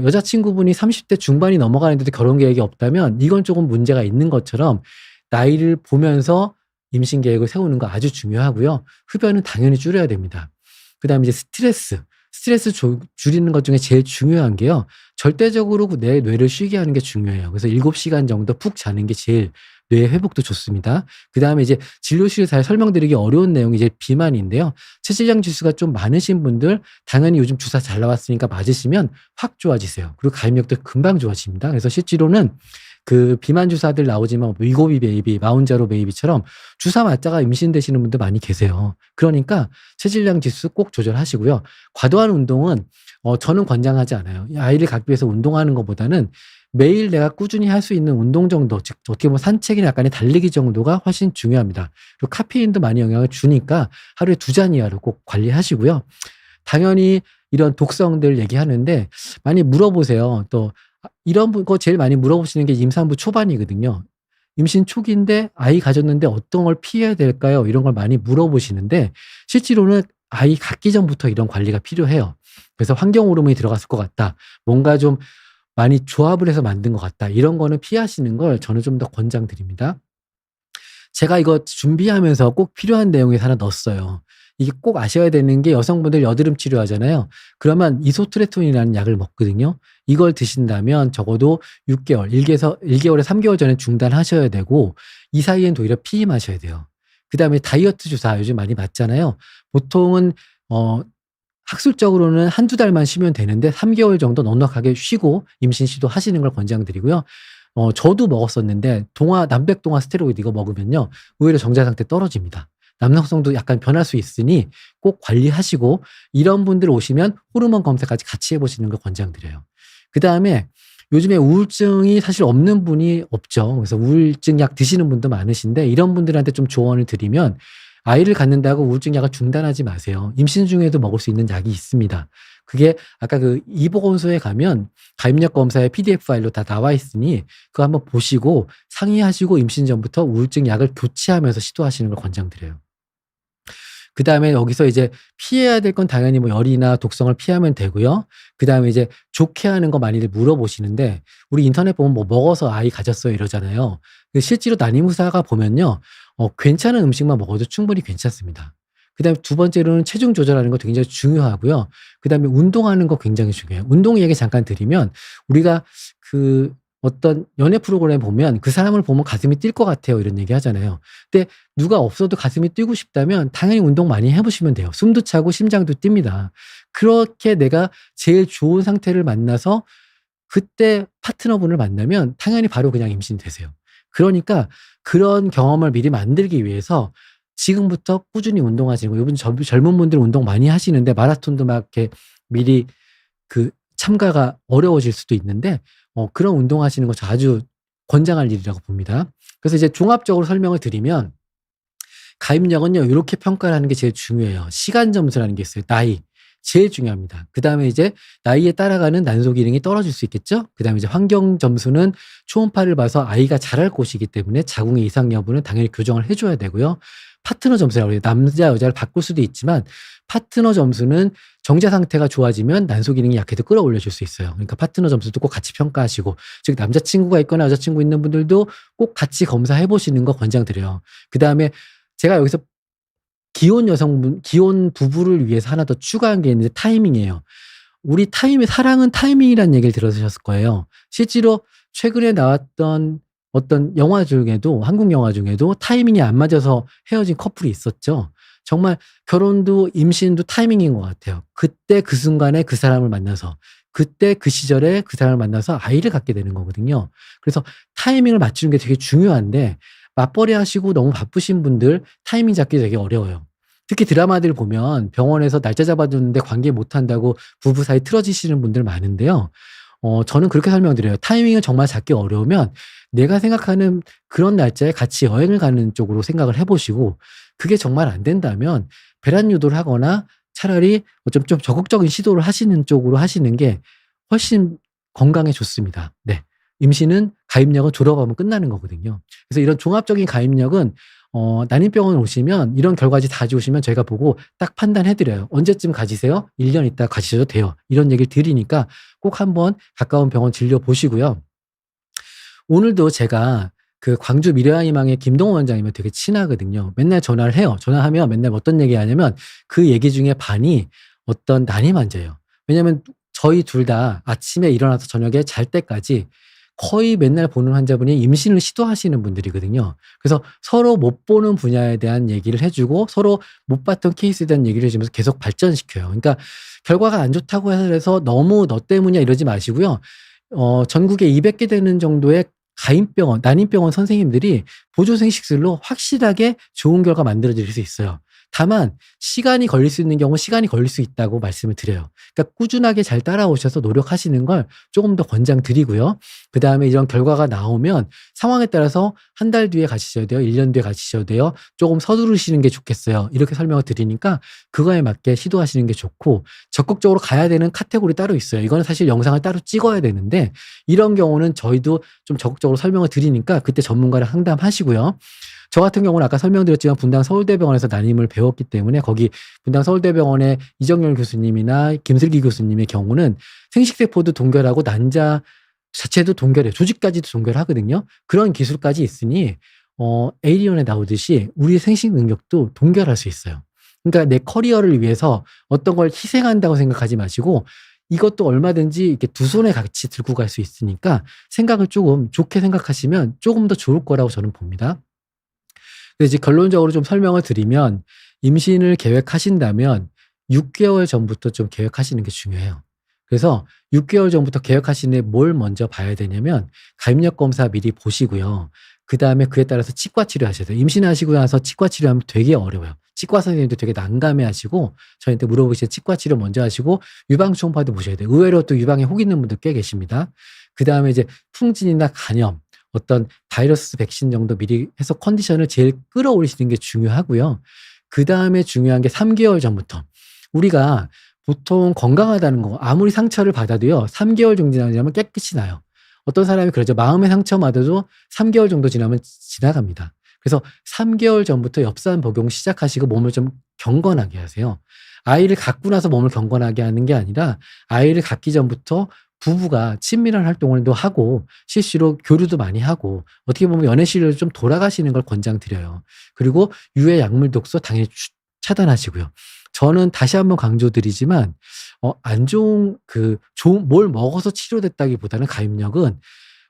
여자친구분이 30대 중반이 넘어가는데도 결혼 계획이 없다면 이건 조금 문제가 있는 것처럼 나이를 보면서 임신 계획을 세우는 거 아주 중요하고요. 흡연은 당연히 줄여야 됩니다. 그다음에 이제 스트레스 줄이는 것 중에 제일 중요한 게요. 절대적으로 내 뇌를 쉬게 하는 게 중요해요. 그래서 7시간 정도 푹 자는 게 제일 뇌 회복도 좋습니다. 그다음에 이제 진료실에 잘 설명드리기 어려운 내용이 이제 비만인데요. 체질량 지수가 좀 많으신 분들 당연히 요즘 주사 잘 나왔으니까 맞으시면 확 좋아지세요. 그리고 가입력도 금방 좋아집니다. 그래서 실제로는 그 비만 주사들 나오지만 위고비 베이비, 마운자로 베이비처럼 주사 맞다가 임신되시는 분들 많이 계세요. 그러니까 체질량 지수 꼭 조절하시고요. 과도한 운동은 저는 권장하지 않아요. 아이를 갖기 위해서 운동하는 것보다는 매일 내가 꾸준히 할 수 있는 운동 정도, 즉 어떻게 보면 산책이나 약간의 달리기 정도가 훨씬 중요합니다. 그리고 카페인도 많이 영향을 주니까 하루에 2잔 이하로 꼭 관리하시고요. 당연히 이런 독성들 얘기하는데 많이 물어보세요. 또 이런 거 제일 많이 물어보시는 게 임산부 초반이거든요. 임신 초기인데 아이 가졌는데 어떤 걸 피해야 될까요? 이런 걸 많이 물어보시는데 실제로는 아이 갖기 전부터 이런 관리가 필요해요. 그래서 환경 호르몬이 들어갔을 것 같다. 뭔가 좀 많이 조합을 해서 만든 것 같다. 이런 거는 피하시는 걸 저는 좀 더 권장드립니다. 제가 이거 준비하면서 꼭 필요한 내용에 하나 넣었어요. 이게 꼭 아셔야 되는 게 여성분들 여드름 치료하잖아요. 그러면 이소트레톤이라는 약을 먹거든요. 이걸 드신다면 적어도 6개월, 1개월에 3개월 전에 중단하셔야 되고 이 사이엔 오히려 피임하셔야 돼요. 그다음에 다이어트 주사 요즘 많이 맞잖아요. 보통은 학술적으로는 한두 달만 쉬면 되는데 3개월 정도 넉넉하게 쉬고 임신 시도하시는 걸 권장드리고요. 저도 먹었었는데 남백동화 스테로이드 이거 먹으면요. 의외로 정자 상태 떨어집니다. 남성성도 약간 변할 수 있으니 꼭 관리하시고 이런 분들 오시면 호르몬 검사까지 같이 해보시는 걸 권장드려요. 그다음에 요즘에 우울증이 사실 없는 분이 없죠. 그래서 우울증 약 드시는 분도 많으신데 이런 분들한테 좀 조언을 드리면 아이를 갖는다고 우울증 약을 중단하지 마세요. 임신 중에도 먹을 수 있는 약이 있습니다. 그게 아까 그 이보건소에 가면 가입력 검사에 PDF 파일로 다 나와 있으니 그거 한번 보시고 상의하시고 임신 전부터 우울증 약을 교체하면서 시도하시는 걸 권장드려요. 그다음에 여기서 이제 피해야 될 건 당연히 뭐 열이나 독성을 피하면 되고요. 그다음에 이제 좋게 하는 거 많이들 물어보시는데 우리 인터넷 보면 뭐 먹어서 아이 가졌어요 이러잖아요. 실제로 난임의사가 보면요. 괜찮은 음식만 먹어도 충분히 괜찮습니다. 그다음에 두 번째로는 체중 조절하는 것도 굉장히 중요하고요. 그다음에 운동하는 거 굉장히 중요해요. 운동 얘기 잠깐 드리면 우리가 그 어떤 연애 프로그램 보면 그 사람을 보면 가슴이 뛸 것 같아요. 이런 얘기 하잖아요. 근데 누가 없어도 가슴이 뛰고 싶다면 당연히 운동 많이 해보시면 돼요. 숨도 차고 심장도 뜁니다. 그렇게 내가 제일 좋은 상태를 만나서 그때 파트너분을 만나면 당연히 바로 그냥 임신되세요. 그러니까 그런 경험을 미리 만들기 위해서 지금부터 꾸준히 운동하시고 요즘 젊은 분들 운동 많이 하시는데 마라톤도 막 이렇게 미리 그 참가가 어려워질 수도 있는데 그런 운동하시는 거 저 아주 권장할 일이라고 봅니다. 그래서 이제 종합적으로 설명을 드리면 가입력은요 요렇게 평가를 하는 게 제일 중요해요. 시간 점수라는 게 있어요. 나이. 제일 중요합니다. 그다음에 이제 나이에 따라가는 난소 기능이 떨어질 수 있겠죠. 그다음에 이제 환경 점수는 초음파를 봐서 아이가 자랄 곳이기 때문에 자궁의 이상 여부는 당연히 교정을 해 줘야 되고요. 파트너 점수라고 해요. 남자 여자를 바꿀 수도 있지만 파트너 점수는 정자 상태가 좋아지면 난소 기능이 약해도 끌어올려 줄 수 있어요. 그러니까 파트너 점수도 꼭 같이 평가하시고 즉 남자친구가 있거나 여자친구 있는 분들도 꼭 같이 검사해 보시는 거 권장드려요. 그다음에 제가 여기서 기혼 부부를 위해서 하나 더 추가한 게 있는데 타이밍이에요. 우리 사랑은 타이밍이라는 얘기를 들으셨을 거예요. 실제로 최근에 나왔던 어떤 영화 중에도 한국 영화 중에도 타이밍이 안 맞아서 헤어진 커플이 있었죠. 정말 결혼도 임신도 타이밍인 것 같아요. 그때 그 순간에 그 사람을 만나서 그때 그 시절에 그 사람을 만나서 아이를 갖게 되는 거거든요. 그래서 타이밍을 맞추는 게 되게 중요한데 맞벌이 하시고 너무 바쁘신 분들 타이밍 잡기 되게 어려워요. 특히 드라마들 보면 병원에서 날짜 잡아줬는데 관계 못 한다고 부부 사이 틀어지시는 분들 많은데요. 저는 그렇게 설명드려요. 타이밍을 정말 잡기 어려우면 내가 생각하는 그런 날짜에 같이 여행을 가는 쪽으로 생각을 해보시고 그게 정말 안 된다면 배란 유도를 하거나 차라리 좀 적극적인 시도를 하시는 쪽으로 하시는 게 훨씬 건강에 좋습니다. 네. 임신은 가입력은 졸업하면 끝나는 거거든요. 그래서 이런 종합적인 가입력은 난임병원 오시면 이런 결과지 다 가져오시면 저희가 보고 딱 판단해 드려요. 언제쯤 가지세요? 1년 있다 가시셔도 돼요. 이런 얘기를 드리니까 꼭 한번 가까운 병원 진료 보시고요. 오늘도 제가 그 광주 미래희망의 김동원 원장님이 되게 친하거든요. 맨날 전화를 해요. 전화하면 맨날 어떤 얘기 하냐면 그 얘기 중에 반이 어떤 난임 환자예요. 왜냐면 저희 둘 다 아침에 일어나서 저녁에 잘 때까지 거의 맨날 보는 환자분이 임신을 시도하시는 분들이거든요. 그래서 서로 못 보는 분야에 대한 얘기를 해주고 서로 못 봤던 케이스에 대한 얘기를 해주면서 계속 발전시켜요. 그러니까 결과가 안 좋다고 해서 너무 너 때문이야 이러지 마시고요. 전국에 200개 되는 정도의 난임병원 선생님들이 보조생식술로 확실하게 좋은 결과 만들어 드릴 수 있어요. 다만 시간이 걸릴 수 있는 경우 시간이 걸릴 수 있다고 말씀을 드려요. 그러니까 꾸준하게 잘 따라오셔서 노력하시는 걸 조금 더 권장드리고요. 그다음에 이런 결과가 나오면 상황에 따라서 한 달 뒤에 가시셔야 돼요. 1년 뒤에 가시셔야 돼요. 조금 서두르시는 게 좋겠어요. 이렇게 설명을 드리니까 그거에 맞게 시도하시는 게 좋고 적극적으로 가야 되는 카테고리 따로 있어요. 이거는 사실 영상을 따로 찍어야 되는데 이런 경우는 저희도 좀 적극적으로 설명을 드리니까 그때 전문가랑 상담하시고요. 저 같은 경우는 아까 설명드렸지만 분당 서울대병원에서 난임을 배웠기 때문에 거기 분당 서울대병원의 이정열 교수님이나 김슬기 교수님의 경우는 생식세포도 동결하고 난자 자체도 동결해요. 조직까지도 동결하거든요. 그런 기술까지 있으니 에이리언에 나오듯이 우리의 생식 능력도 동결할 수 있어요. 그러니까 내 커리어를 위해서 어떤 걸 희생한다고 생각하지 마시고 이것도 얼마든지 이렇게 두 손에 같이 들고 갈 수 있으니까 생각을 조금 좋게 생각하시면 조금 더 좋을 거라고 저는 봅니다. 그래서 이제 결론적으로 좀 설명을 드리면 임신을 계획하신다면 6개월 전부터 좀 계획하시는 게 중요해요. 그래서 6개월 전부터 계획하시는데 뭘 먼저 봐야 되냐면 가입력 검사 미리 보시고요. 그다음에 그에 따라서 치과 치료하셔야 돼요. 임신하시고 나서 치과 치료하면 되게 어려워요. 치과 선생님도 되게 난감해하시고 저희한테 물어보시면 치과 치료 먼저 하시고 유방 초음파도 보셔야 돼요. 의외로 또 유방에 혹 있는 분들 꽤 계십니다. 그다음에 이제 풍진이나 간염, 어떤 바이러스 백신 정도 미리 해서 컨디션을 제일 끌어올리시는 게 중요하고요. 그다음에 중요한 게 3개월 전부터 우리가 보통 건강하다는 거 아무리 상처를 받아도요 3개월 정도 지나면 깨끗이 나요. 어떤 사람이 그러죠. 마음의 상처마저도 3개월 정도 지나면 지나갑니다. 그래서 3개월 전부터 엽산 복용 시작하시고 몸을 좀 경건하게 하세요. 아이를 갖고 나서 몸을 경건하게 하는 게 아니라 아이를 갖기 전부터 부부가 친밀한 활동을 또 하고 실시로 교류도 많이 하고 어떻게 보면 연애 시를 좀 돌아가시는 걸 권장드려요. 그리고 유해 약물 독소 당연히 차단하시고요. 저는 다시 한번 강조드리지만 안 좋은 좋은 뭘 먹어서 치료됐다기보다는 가입력은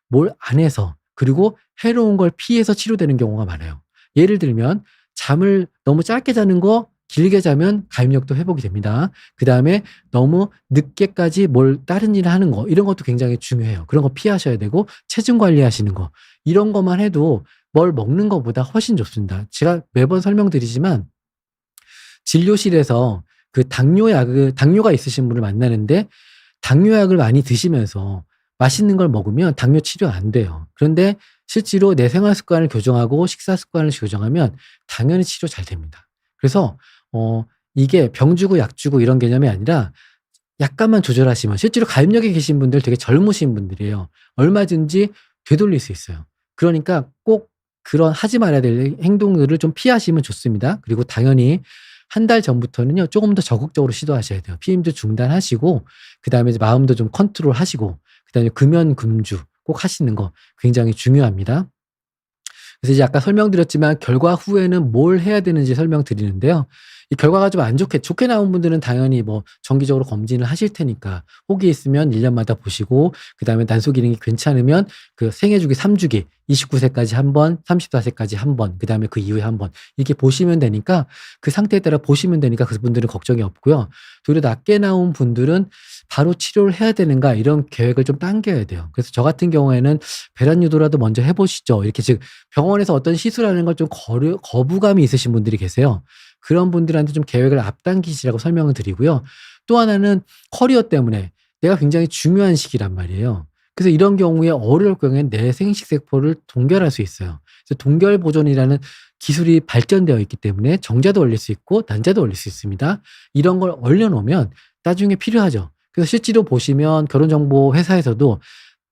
뭘 안 해서 그리고 해로운 걸 피해서 치료되는 경우가 많아요. 예를 들면 잠을 너무 짧게 자는 거 길게 자면 가입력도 회복이 됩니다. 그다음에 너무 늦게까지 뭘 다른 일을 하는 거 이런 것도 굉장히 중요해요. 그런 거 피하셔야 되고 체중 관리하시는 거 이런 것만 해도 뭘 먹는 것보다 훨씬 좋습니다. 제가 매번 설명드리지만 진료실에서 당뇨가 있으신 분을 만나는데 당뇨약을 많이 드시면서 맛있는 걸 먹으면 당뇨 치료 안 돼요. 그런데 실제로 내 생활 습관을 교정하고 식사 습관을 교정하면 당연히 치료 잘 됩니다. 그래서 이게 병 주고 약 주고 이런 개념이 아니라 약간만 조절하시면 실제로 가입력에 계신 분들 되게 젊으신 분들이에요. 얼마든지 되돌릴 수 있어요. 그러니까 꼭 그런 하지 말아야 될 행동들을 좀 피하시면 좋습니다. 그리고 당연히 한 달 전부터는요 조금 더 적극적으로 시도하셔야 돼요. 피임도 중단하시고 그다음에 이제 마음도 좀 컨트롤하시고 그다음에 금연 금주 꼭 하시는 거 굉장히 중요합니다. 그래서 이제 아까 설명드렸지만 결과 후에는 뭘 해야 되는지 설명드리는데요. 이 결과가 좀 안 좋게 나온 분들은 당연히 뭐 정기적으로 검진을 하실 테니까 혹이 있으면 1년마다 보시고 그다음에 난소 기능이 괜찮으면 그 생애 주기 3주기 29세까지 한 번, 34세까지 한 번, 그다음에 그 이후에 한 번 이렇게 보시면 되니까 그 상태에 따라 보시면 되니까 그분들은 걱정이 없고요. 오히려 낮게 나온 분들은 바로 치료를 해야 되는가 이런 계획을 좀 당겨야 돼요. 그래서 저 같은 경우에는 배란 유도라도 먼저 해보시죠. 이렇게 즉 병원에서 어떤 시술하는 걸 좀 거부감이 있으신 분들이 계세요. 그런 분들한테 좀 계획을 앞당기시라고 설명을 드리고요. 또 하나는 커리어 때문에 내가 굉장히 중요한 시기란 말이에요. 그래서 이런 경우에 어려울 경우에는 내 생식세포를 동결할 수 있어요. 그래서 동결 보존이라는 기술이 발전되어 있기 때문에 정자도 올릴 수 있고 난자도 올릴 수 있습니다. 이런 걸 얼려놓으면 나중에 필요하죠. 그래서 실제로 보시면 결혼정보 회사에서도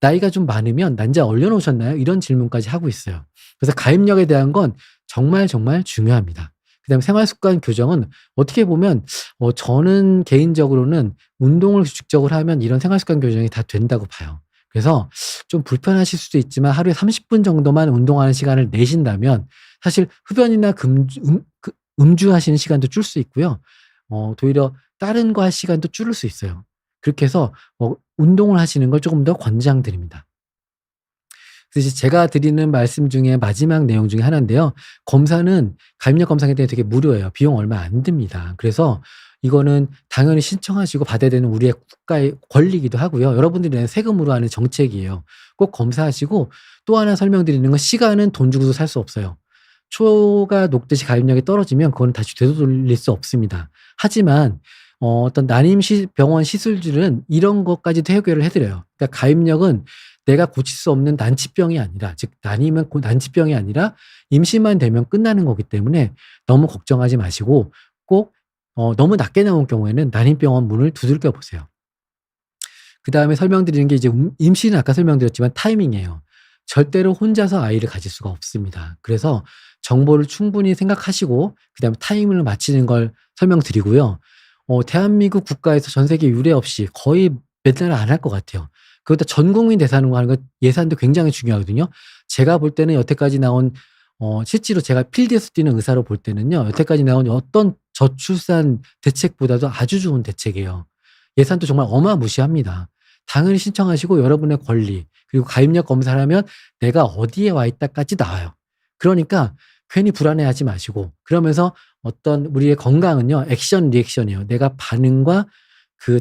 나이가 좀 많으면 난자 얼려놓으셨나요? 이런 질문까지 하고 있어요. 그래서 가입력에 대한 건 정말 정말 중요합니다. 그다음에 생활습관 교정은 어떻게 보면 저는 개인적으로는 운동을 규칙적으로 하면 이런 생활습관 교정이 다 된다고 봐요. 그래서 좀 불편하실 수도 있지만 하루에 30분 정도만 운동하는 시간을 내신다면 사실 흡연이나 음주하시는 시간도 줄 수 있고요. 오히려 다른 거 할 시간도 줄일 수 있어요. 그렇게 해서 운동을 하시는 걸 조금 더 권장드립니다. 그래서 이제 제가 드리는 말씀 중에 마지막 내용 중에 하나인데요. 검사는 가입력 검사에 대해 되게 무료예요. 비용 얼마 안 듭니다. 그래서 이거는 당연히 신청하시고 받아야 되는 우리의 국가의 권리이기도 하고요. 여러분들이 내는 세금으로 하는 정책이에요. 꼭 검사하시고 또 하나 설명드리는 건 시간은 돈 주고도 살 수 없어요. 초가 녹듯이 가입력이 떨어지면 그건 다시 되돌릴 수 없습니다. 하지만 어떤 난임병원 시술들은 이런 것까지도 해결을 해드려요. 그러니까 가입력은 내가 고칠 수 없는 난치병이 아니라 즉 난임은 난치병이 아니라 임신만 되면 끝나는 거기 때문에 너무 걱정하지 마시고 꼭 너무 낮게 나온 경우에는 난임병원 문을 두들겨 보세요. 그다음에 설명드리는 게 이제 임신은 아까 설명드렸지만 타이밍이에요. 절대로 혼자서 아이를 가질 수가 없습니다. 그래서 정보를 충분히 생각하시고 그다음에 타이밍을 맞추는 걸 설명드리고요. 대한민국 국가에서 전 세계 유례 없이 거의 맨날 안 할 것 같아요. 그것도 전 국민 대상으로 하는 거 예산도 굉장히 중요하거든요. 제가 볼 때는 여태까지 나온 실제로 제가 필드에서 뛰는 의사로 볼 때는요. 여태까지 나온 어떤 저출산 대책보다도 아주 좋은 대책이에요. 예산도 정말 어마무시합니다. 당연히 신청하시고 여러분의 권리 그리고 가입력 검사를 하면 내가 어디에 와 있다까지 나와요. 그러니까 괜히 불안해하지 마시고 그러면서 어떤 우리의 건강은요. 액션 리액션이에요. 내가 반응과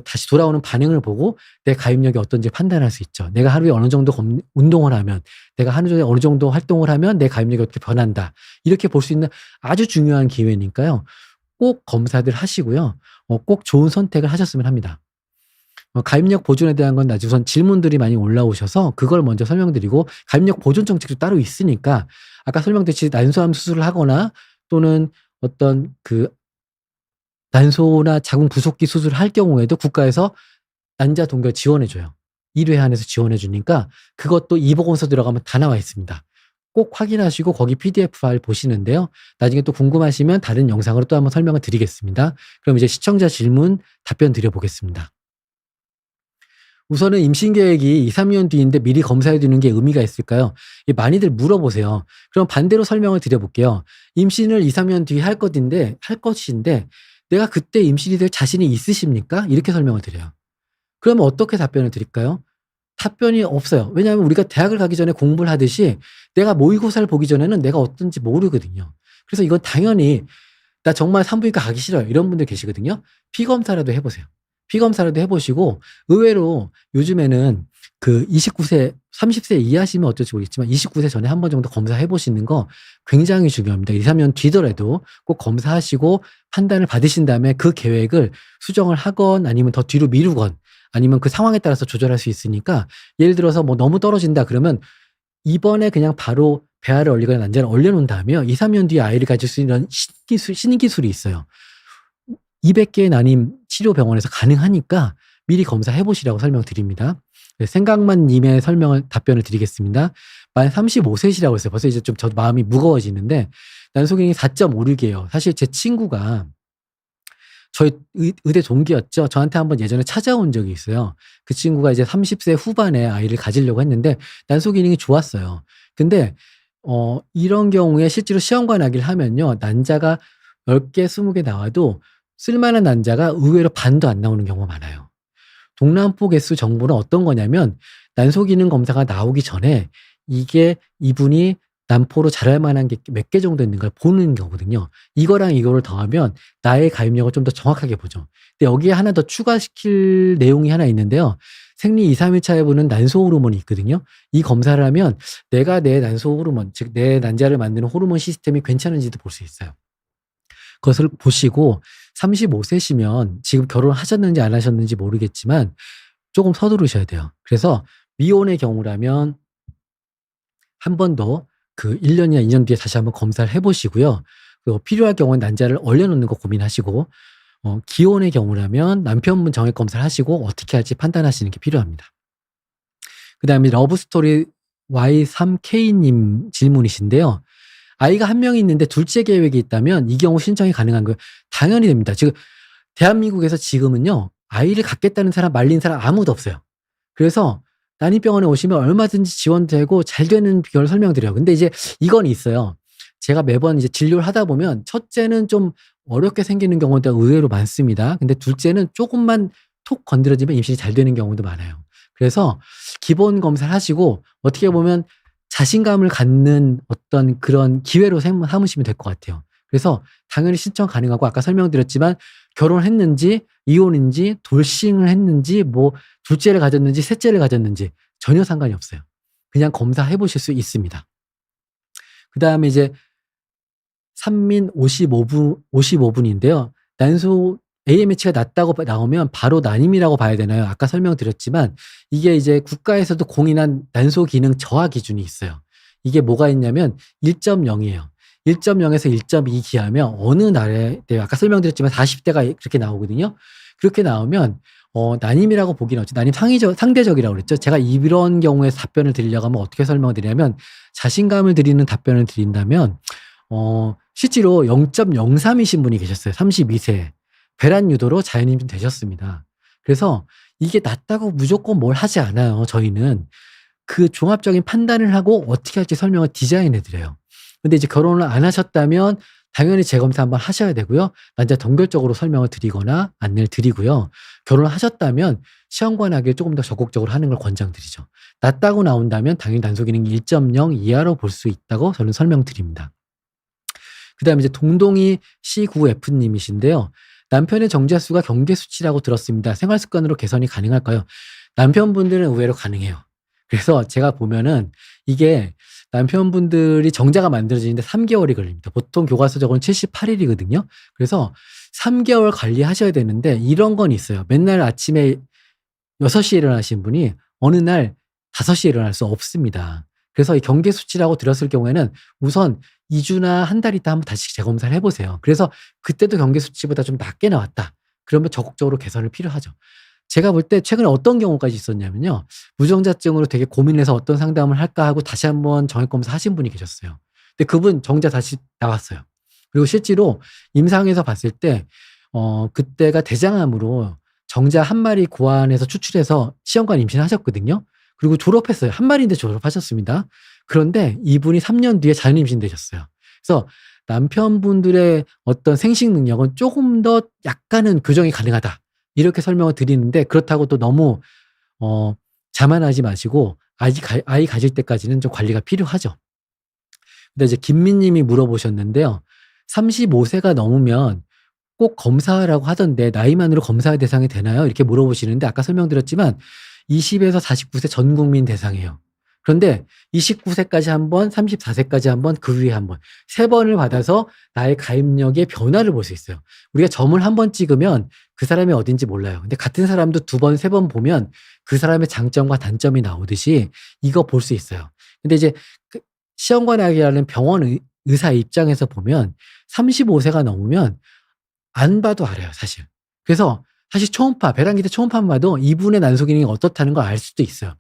다시 돌아오는 반응을 보고 내 가입력이 어떤지 판단할 수 있죠. 내가 하루에 어느 정도 운동을 하면, 내가 하루에 어느 정도 활동을 하면 내 가입력이 어떻게 변한다. 이렇게 볼 수 있는 아주 중요한 기회니까요. 꼭 검사들 하시고요. 꼭 좋은 선택을 하셨으면 합니다. 가입력 보존에 대한 건 아직 우선 질문들이 많이 올라오셔서 그걸 먼저 설명드리고, 가입력 보존 정책도 따로 있으니까 아까 설명드렸듯이 난소암 수술을 하거나 또는 어떤 난소나 자궁 부속기 수술을 할 경우에도 국가에서 난자 동결 지원해 줘요. 1회 한해서 지원해 주니까 그것도 이 보건소 들어가면 다 나와 있습니다. 꼭 확인하시고 거기 PDF 파일 보시는데요. 나중에 또 궁금하시면 다른 영상으로 또 한번 설명을 드리겠습니다. 그럼 이제 시청자 질문 답변 드려보겠습니다. 우선은 임신 계획이 2-3년 뒤인데 미리 검사해 두는 게 의미가 있을까요? 많이들 물어보세요. 그럼 반대로 설명을 드려볼게요. 임신을 2-3년 뒤에 할 것인데 내가 그때 임신이 될 자신이 있으십니까? 이렇게 설명을 드려요. 그러면 어떻게 답변을 드릴까요? 답변이 없어요. 왜냐하면 우리가 대학을 가기 전에 공부를 하듯이 내가 모의고사를 보기 전에는 내가 어떤지 모르거든요. 그래서 이건 당연히 나 정말 산부인과 가기 싫어요. 이런 분들 계시거든요. 피검사라도 해보세요. 피검사라도 해보시고, 의외로 요즘에는 29세, 30세 이하시면 어떨지 모르겠지만 29세 전에 한 번 정도 검사해 보시는 거 굉장히 중요합니다. 2-3년 뒤더라도 꼭 검사하시고 판단을 받으신 다음에 그 계획을 수정을 하건 아니면 더 뒤로 미루건 아니면 그 상황에 따라서 조절할 수 있으니까, 예를 들어서 뭐 너무 떨어진다 그러면 이번에 그냥 바로 배아를 얼리거나 난자를 얼려놓은 다음에요. 2-3년 뒤에 아이를 가질 수 있는 신기술이 있어요. 200개의 난임 치료병원에서 가능하니까 미리 검사해 보시라고 설명드립니다. 생각만 님의 답변을 드리겠습니다. 만 35세시라고 했어요. 벌써 이제 좀 저도 마음이 무거워지는데, 난소기능이 4.56이에요. 사실 제 친구가 저희 의대 동기였죠. 저한테 한번 예전에 찾아온 적이 있어요. 그 친구가 이제 30세 후반에 아이를 가지려고 했는데 난소기능이 좋았어요. 근데 이런 경우에 실제로 시험관하기를 하면요, 난자가 10개, 20개 나와도 쓸만한 난자가 의외로 반도 안 나오는 경우가 많아요. 동남포 개수 정보는 어떤 거냐면, 난소기능 검사가 나오기 전에 이분이 난포로 자랄 만한 게 몇 개 정도 있는 걸 보는 거거든요. 이거랑 이거를 더하면 나의 가입력을 좀 더 정확하게 보죠. 근데 여기에 하나 더 추가시킬 내용이 하나 있는데요. 생리 2-3일 차에 보는 난소 호르몬이 있거든요. 이 검사를 하면 내가 내 난소 호르몬, 즉 내 난자를 만드는 호르몬 시스템이 괜찮은지도 볼 수 있어요. 그것을 보시고 35세시면 지금 결혼하셨는지 안 하셨는지 모르겠지만 조금 서두르셔야 돼요. 그래서 미혼의 경우라면 한 번 더 1년이나 2년 뒤에 다시 한번 검사를 해보시고요. 그리고 필요할 경우에 난자를 얼려놓는 거 고민하시고, 기혼의 경우라면 남편분 정액 검사를 하시고 어떻게 할지 판단하시는 게 필요합니다. 그 다음에 러브스토리 Y3K님 질문이신데요. 아이가 한 명이 있는데 둘째 계획이 있다면 이 경우 신청이 가능한 거예요? 당연히 됩니다. 지금 대한민국에서 지금은요, 아이를 갖겠다는 사람, 말린 사람 아무도 없어요. 그래서 난임병원에 오시면 얼마든지 지원되고 잘 되는 비결을 설명드려요. 근데 이제 이건 있어요. 제가 매번 이제 진료를 하다 보면 첫째는 좀 어렵게 생기는 경우도 의외로 많습니다. 근데 둘째는 조금만 톡 건드려지면 임신이 잘 되는 경우도 많아요. 그래서 기본 검사를 하시고 어떻게 보면 자신감을 갖는 어떤 그런 기회로 삼으시면 될 것 같아요. 그래서 당연히 신청 가능하고, 아까 설명드렸지만 결혼했는지 이혼인지 돌싱을 했는지 뭐 둘째를 가졌는지 셋째를 가졌는지 전혀 상관이 없어요. 그냥 검사해 보실 수 있습니다. 그 다음에 이제 산민 55분인데요. 난소 AMH가 낮다고 나오면 바로 난임이라고 봐야 되나요? 아까 설명드렸지만 이게 이제 국가에서도 공인한 난소 기능 저하 기준이 있어요. 이게 뭐가 있냐면 1.0이에요. 1.0에서 1.2 기하면 어느 날에, 아까 설명드렸지만 40대가 그렇게 나오거든요. 그렇게 나오면 난임이라고 보기는 어찌, 난임 상대적이라고 그랬죠. 제가 이런 경우에 답변을 드리려고 하면 어떻게 설명을 드리냐면, 자신감을 드리는 답변을 드린다면 실제로 0.03이신 분이 계셨어요. 32세. 배란 유도로 자연임신 되셨습니다. 그래서 이게 낫다고 무조건 뭘 하지 않아요. 저희는 그 종합적인 판단을 하고 어떻게 할지 설명을 디자인해 드려요. 근데 이제 결혼을 안 하셨다면 당연히 재검사 한번 하셔야 되고요. 난자 동결적으로 설명을 드리거나 안내를 드리고요. 결혼을 하셨다면 시험관하기를 조금 더 적극적으로 하는 걸 권장드리죠. 낫다고 나온다면 당연히 난소기능이 1.0 이하로 볼 수 있다고 저는 설명드립니다. 그 다음에 이제 동동이 C9F님이신데요. 남편의 정자수가 경계 수치라고 들었습니다. 생활 습관으로 개선이 가능할까요? 남편분들은 의외로 가능해요. 그래서 제가 보면은 이게 남편분들이 정자가 만들어지는데 3개월이 걸립니다. 보통 교과서적으로는 78일이거든요. 그래서 3개월 관리하셔야 되는데 이런 건 있어요. 맨날 아침에 6시에 일어나신 분이 어느 날 5시에 일어날 수 없습니다. 그래서 이 경계 수치라고 들었을 경우에는 우선 2주나 한 달 있다 한번 다시 재검사를 해보세요. 그래서 그때도 경계 수치보다 좀 낮게 나왔다. 그러면 적극적으로 개선을 필요하죠. 제가 볼 때 최근에 어떤 경우까지 있었냐면요. 무정자증으로 되게 고민해서 어떤 상담을 할까 하고 다시 한번 정액검사 하신 분이 계셨어요. 근데 그분 정자 다시 나왔어요. 그리고 실제로 임상에서 봤을 때 그때가 대장암으로 정자 한 마리 고안에서 추출해서 시험관 임신하셨거든요. 그리고 졸업했어요. 한 마리인데 졸업하셨습니다. 그런데 이분이 3년 뒤에 자연 임신되셨어요. 그래서 남편분들의 어떤 생식 능력은 조금 더 약간은 교정이 가능하다. 이렇게 설명을 드리는데 그렇다고 또 너무 자만하지 마시고 아이 가질 때까지는 좀 관리가 필요하죠. 근데 이제 김민님이 물어보셨는데요. 35세가 넘으면 꼭 검사하라고 하던데 나이만으로 검사 대상이 되나요? 이렇게 물어보시는데 아까 설명드렸지만 20에서 49세 전 국민 대상이에요. 그런데 29세까지 한 번, 34세까지 한 번, 그 위에 한 번, 3번을 받아서 나의 가입력의 변화를 볼 수 있어요. 우리가 점을 한 번 찍으면 그 사람이 어딘지 몰라요. 근데 같은 사람도 2번, 3번 보면 그 사람의 장점과 단점이 나오듯이 이거 볼 수 있어요. 근데 이제 시험관악이라는 병원 의사 입장에서 보면 35세가 넘으면 안 봐도 알아요, 사실. 그래서 사실 초음파, 배란기 때 초음파만 봐도 이분의 난소 기능이 어떻다는 걸 알 수도 있어요.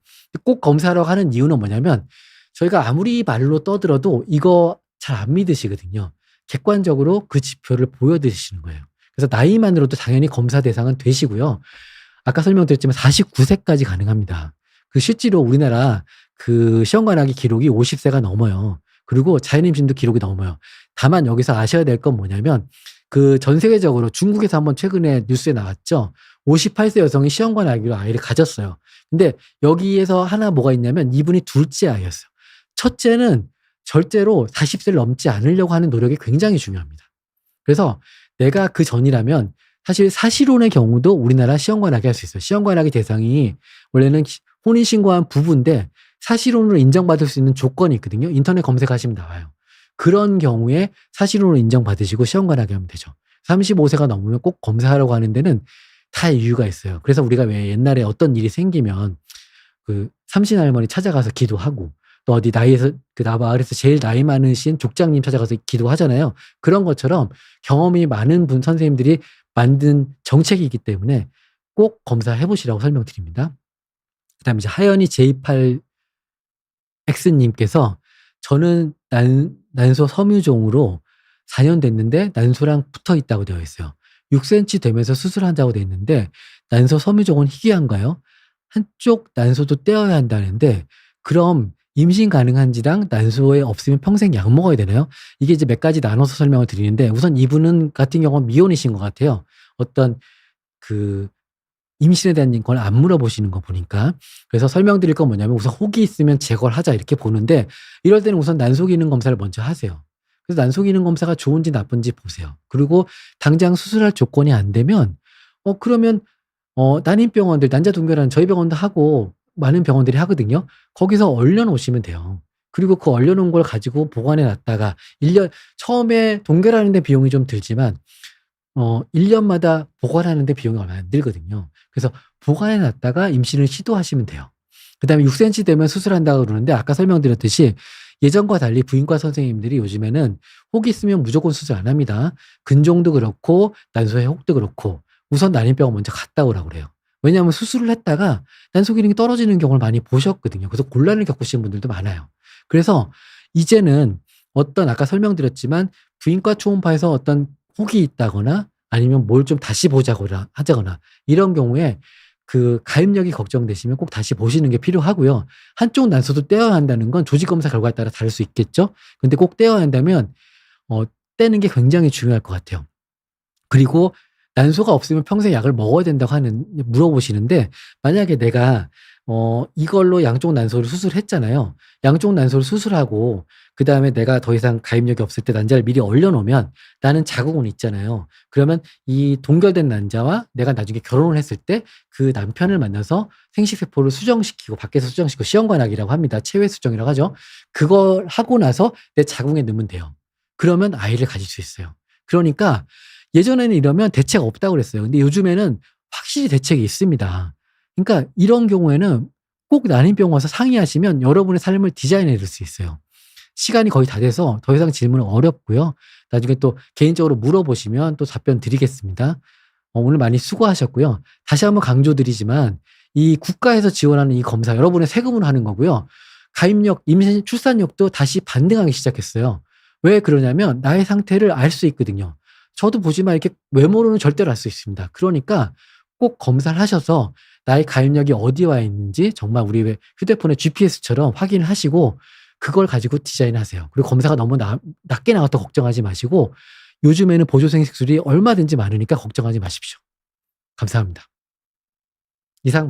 꼭 검사하라고 하는 이유는 뭐냐면 저희가 아무리 말로 떠들어도 이거 잘 안 믿으시거든요. 객관적으로 그 지표를 보여드리시는 거예요. 그래서 나이만으로도 당연히 검사 대상은 되시고요. 아까 설명드렸지만 49세까지 가능합니다. 그 실제로 우리나라 그 시험관악의 기록이 50세가 넘어요. 그리고 자연임신도 기록이 넘어요. 다만 여기서 아셔야 될 건 뭐냐면 그 전 세계적으로 중국에서 한번 최근에 뉴스에 나왔죠. 58세 여성이 시험관악으로 아이를 가졌어요. 근데 여기에서 하나 뭐가 있냐면 이분이 둘째 아이였어요. 첫째는 절대로 40세를 넘지 않으려고 하는 노력이 굉장히 중요합니다. 그래서 내가 그 전이라면 사실 사실혼의 경우도 우리나라 시험관악이 할 수 있어요. 시험관악의 대상이 원래는 혼인신고한 부부인데 사실혼으로 인정받을 수 있는 조건이 있거든요. 인터넷 검색하시면 나와요. 그런 경우에 사실혼으로 인정받으시고 시험관악이 하면 되죠. 35세가 넘으면 꼭 검사하라고 하는 데는 다 이유가 있어요. 그래서 우리가 왜 옛날에 어떤 일이 생기면 그 삼신할머니 찾아가서 기도하고 또 어디 나이에서 그 마을에서 제일 나이 많으신 족장님 찾아가서 기도하잖아요. 그런 것처럼 경험이 많은 분 선생님들이 만든 정책이기 때문에 꼭 검사해 보시라고 설명드립니다. 그다음에 이제 하연이 J8X님께서 저는 난소 섬유종으로 4년 됐는데 난소랑 붙어 있다고 되어 있어요. 6cm 되면서 수술한다고 되어 있는데 난소 섬유종은 희귀한가요? 한쪽 난소도 떼어야 한다는데 그럼 임신 가능한지랑 난소에 없으면 평생 약 먹어야 되나요? 이게 이제 몇 가지 나눠서 설명을 드리는데 우선 이분은 같은 경우는 미혼이신 것 같아요. 어떤 그 임신에 대한 걸 안 물어보시는 거 보니까. 그래서 설명드릴 건 뭐냐면 우선 혹이 있으면 제거를 하자 이렇게 보는데 이럴 때는 우선 난소 기능 검사를 먼저 하세요. 그래서 난소 기능 검사가 좋은지 나쁜지 보세요. 그리고 당장 수술할 조건이 안 되면 그러면 난임병원들 난자동결하는 저희 병원도 하고 많은 병원들이 하거든요. 거기서 얼려 놓으시면 돼요. 그리고 그 얼려 놓은 걸 가지고 보관해 놨다가 1년 처음에 동결하는 데 비용이 좀 들지만 1년마다 보관하는 데 비용이 얼마 안 들거든요. 그래서 보관해 놨다가 임신을 시도하시면 돼요. 그다음에 6cm 되면 수술한다고 그러는데 아까 설명드렸듯이 예전과 달리 부인과 선생님들이 요즘에는 혹이 있으면 무조건 수술 안 합니다. 근종도 그렇고 난소의 혹도 그렇고 우선 난임병원 먼저 갔다 오라고 그래요. 왜냐하면 수술을 했다가 난소 기능이 떨어지는 경우를 많이 보셨거든요. 그래서 곤란을 겪으시는 분들도 많아요. 그래서 이제는 어떤 아까 설명드렸지만 부인과 초음파에서 어떤 혹이 있다거나 아니면 뭘 좀 다시 보자거나 하자거나 이런 경우에 그 가입력이 걱정되시면 꼭 다시 보시는 게 필요하고요. 한쪽 난소도 떼어야 한다는 건 조직 검사 결과에 따라 다를 수 있겠죠. 근데 꼭 떼어야 한다면 떼는 게 굉장히 중요할 것 같아요. 그리고 난소가 없으면 평생 약을 먹어야 된다고 물어보시는데 만약에 내가 이걸로 양쪽 난소를 수술했잖아요. 양쪽 난소를 수술하고 그다음에 내가 더 이상 가입력이 없을 때 난자를 미리 얼려 놓으면 나는 자궁은 있잖아요. 그러면 이 동결된 난자와 내가 나중에 결혼을 했을 때 그 남편을 만나서 생식세포를 수정시키고 밖에서 수정시키고 시험관악이라고 합니다. 체외 수정이라고 하죠. 그걸 하고 나서 내 자궁에 넣으면 돼요. 그러면 아이를 가질 수 있어요. 그러니까 예전에는 이러면 대책 없다고 그랬어요. 근데 요즘에는 확실히 대책이 있습니다. 그러니까 이런 경우에는 꼭 난임병 와서 상의하시면 여러분의 삶을 디자인해 드릴 수 있어요. 시간이 거의 다 돼서 더 이상 질문은 어렵고요. 나중에 또 개인적으로 물어보시면 또 답변 드리겠습니다. 오늘 많이 수고하셨고요. 다시 한번 강조드리지만 이 국가에서 지원하는 이 검사 여러분의 세금으로 하는 거고요. 가입력, 임신, 출산력도 다시 반등하기 시작했어요. 왜 그러냐면 나의 상태를 알 수 있거든요. 저도 보지만 이렇게 외모로는 절대로 알 수 있습니다. 그러니까 꼭 검사를 하셔서 나의 가입력이 어디 와 있는지 정말 우리 왜 휴대폰의 GPS처럼 확인을 하시고 그걸 가지고 디자인하세요. 그리고 검사가 너무 낮게 나왔다고 걱정하지 마시고 요즘에는 보조생식술이 얼마든지 많으니까 걱정하지 마십시오. 감사합니다. 이상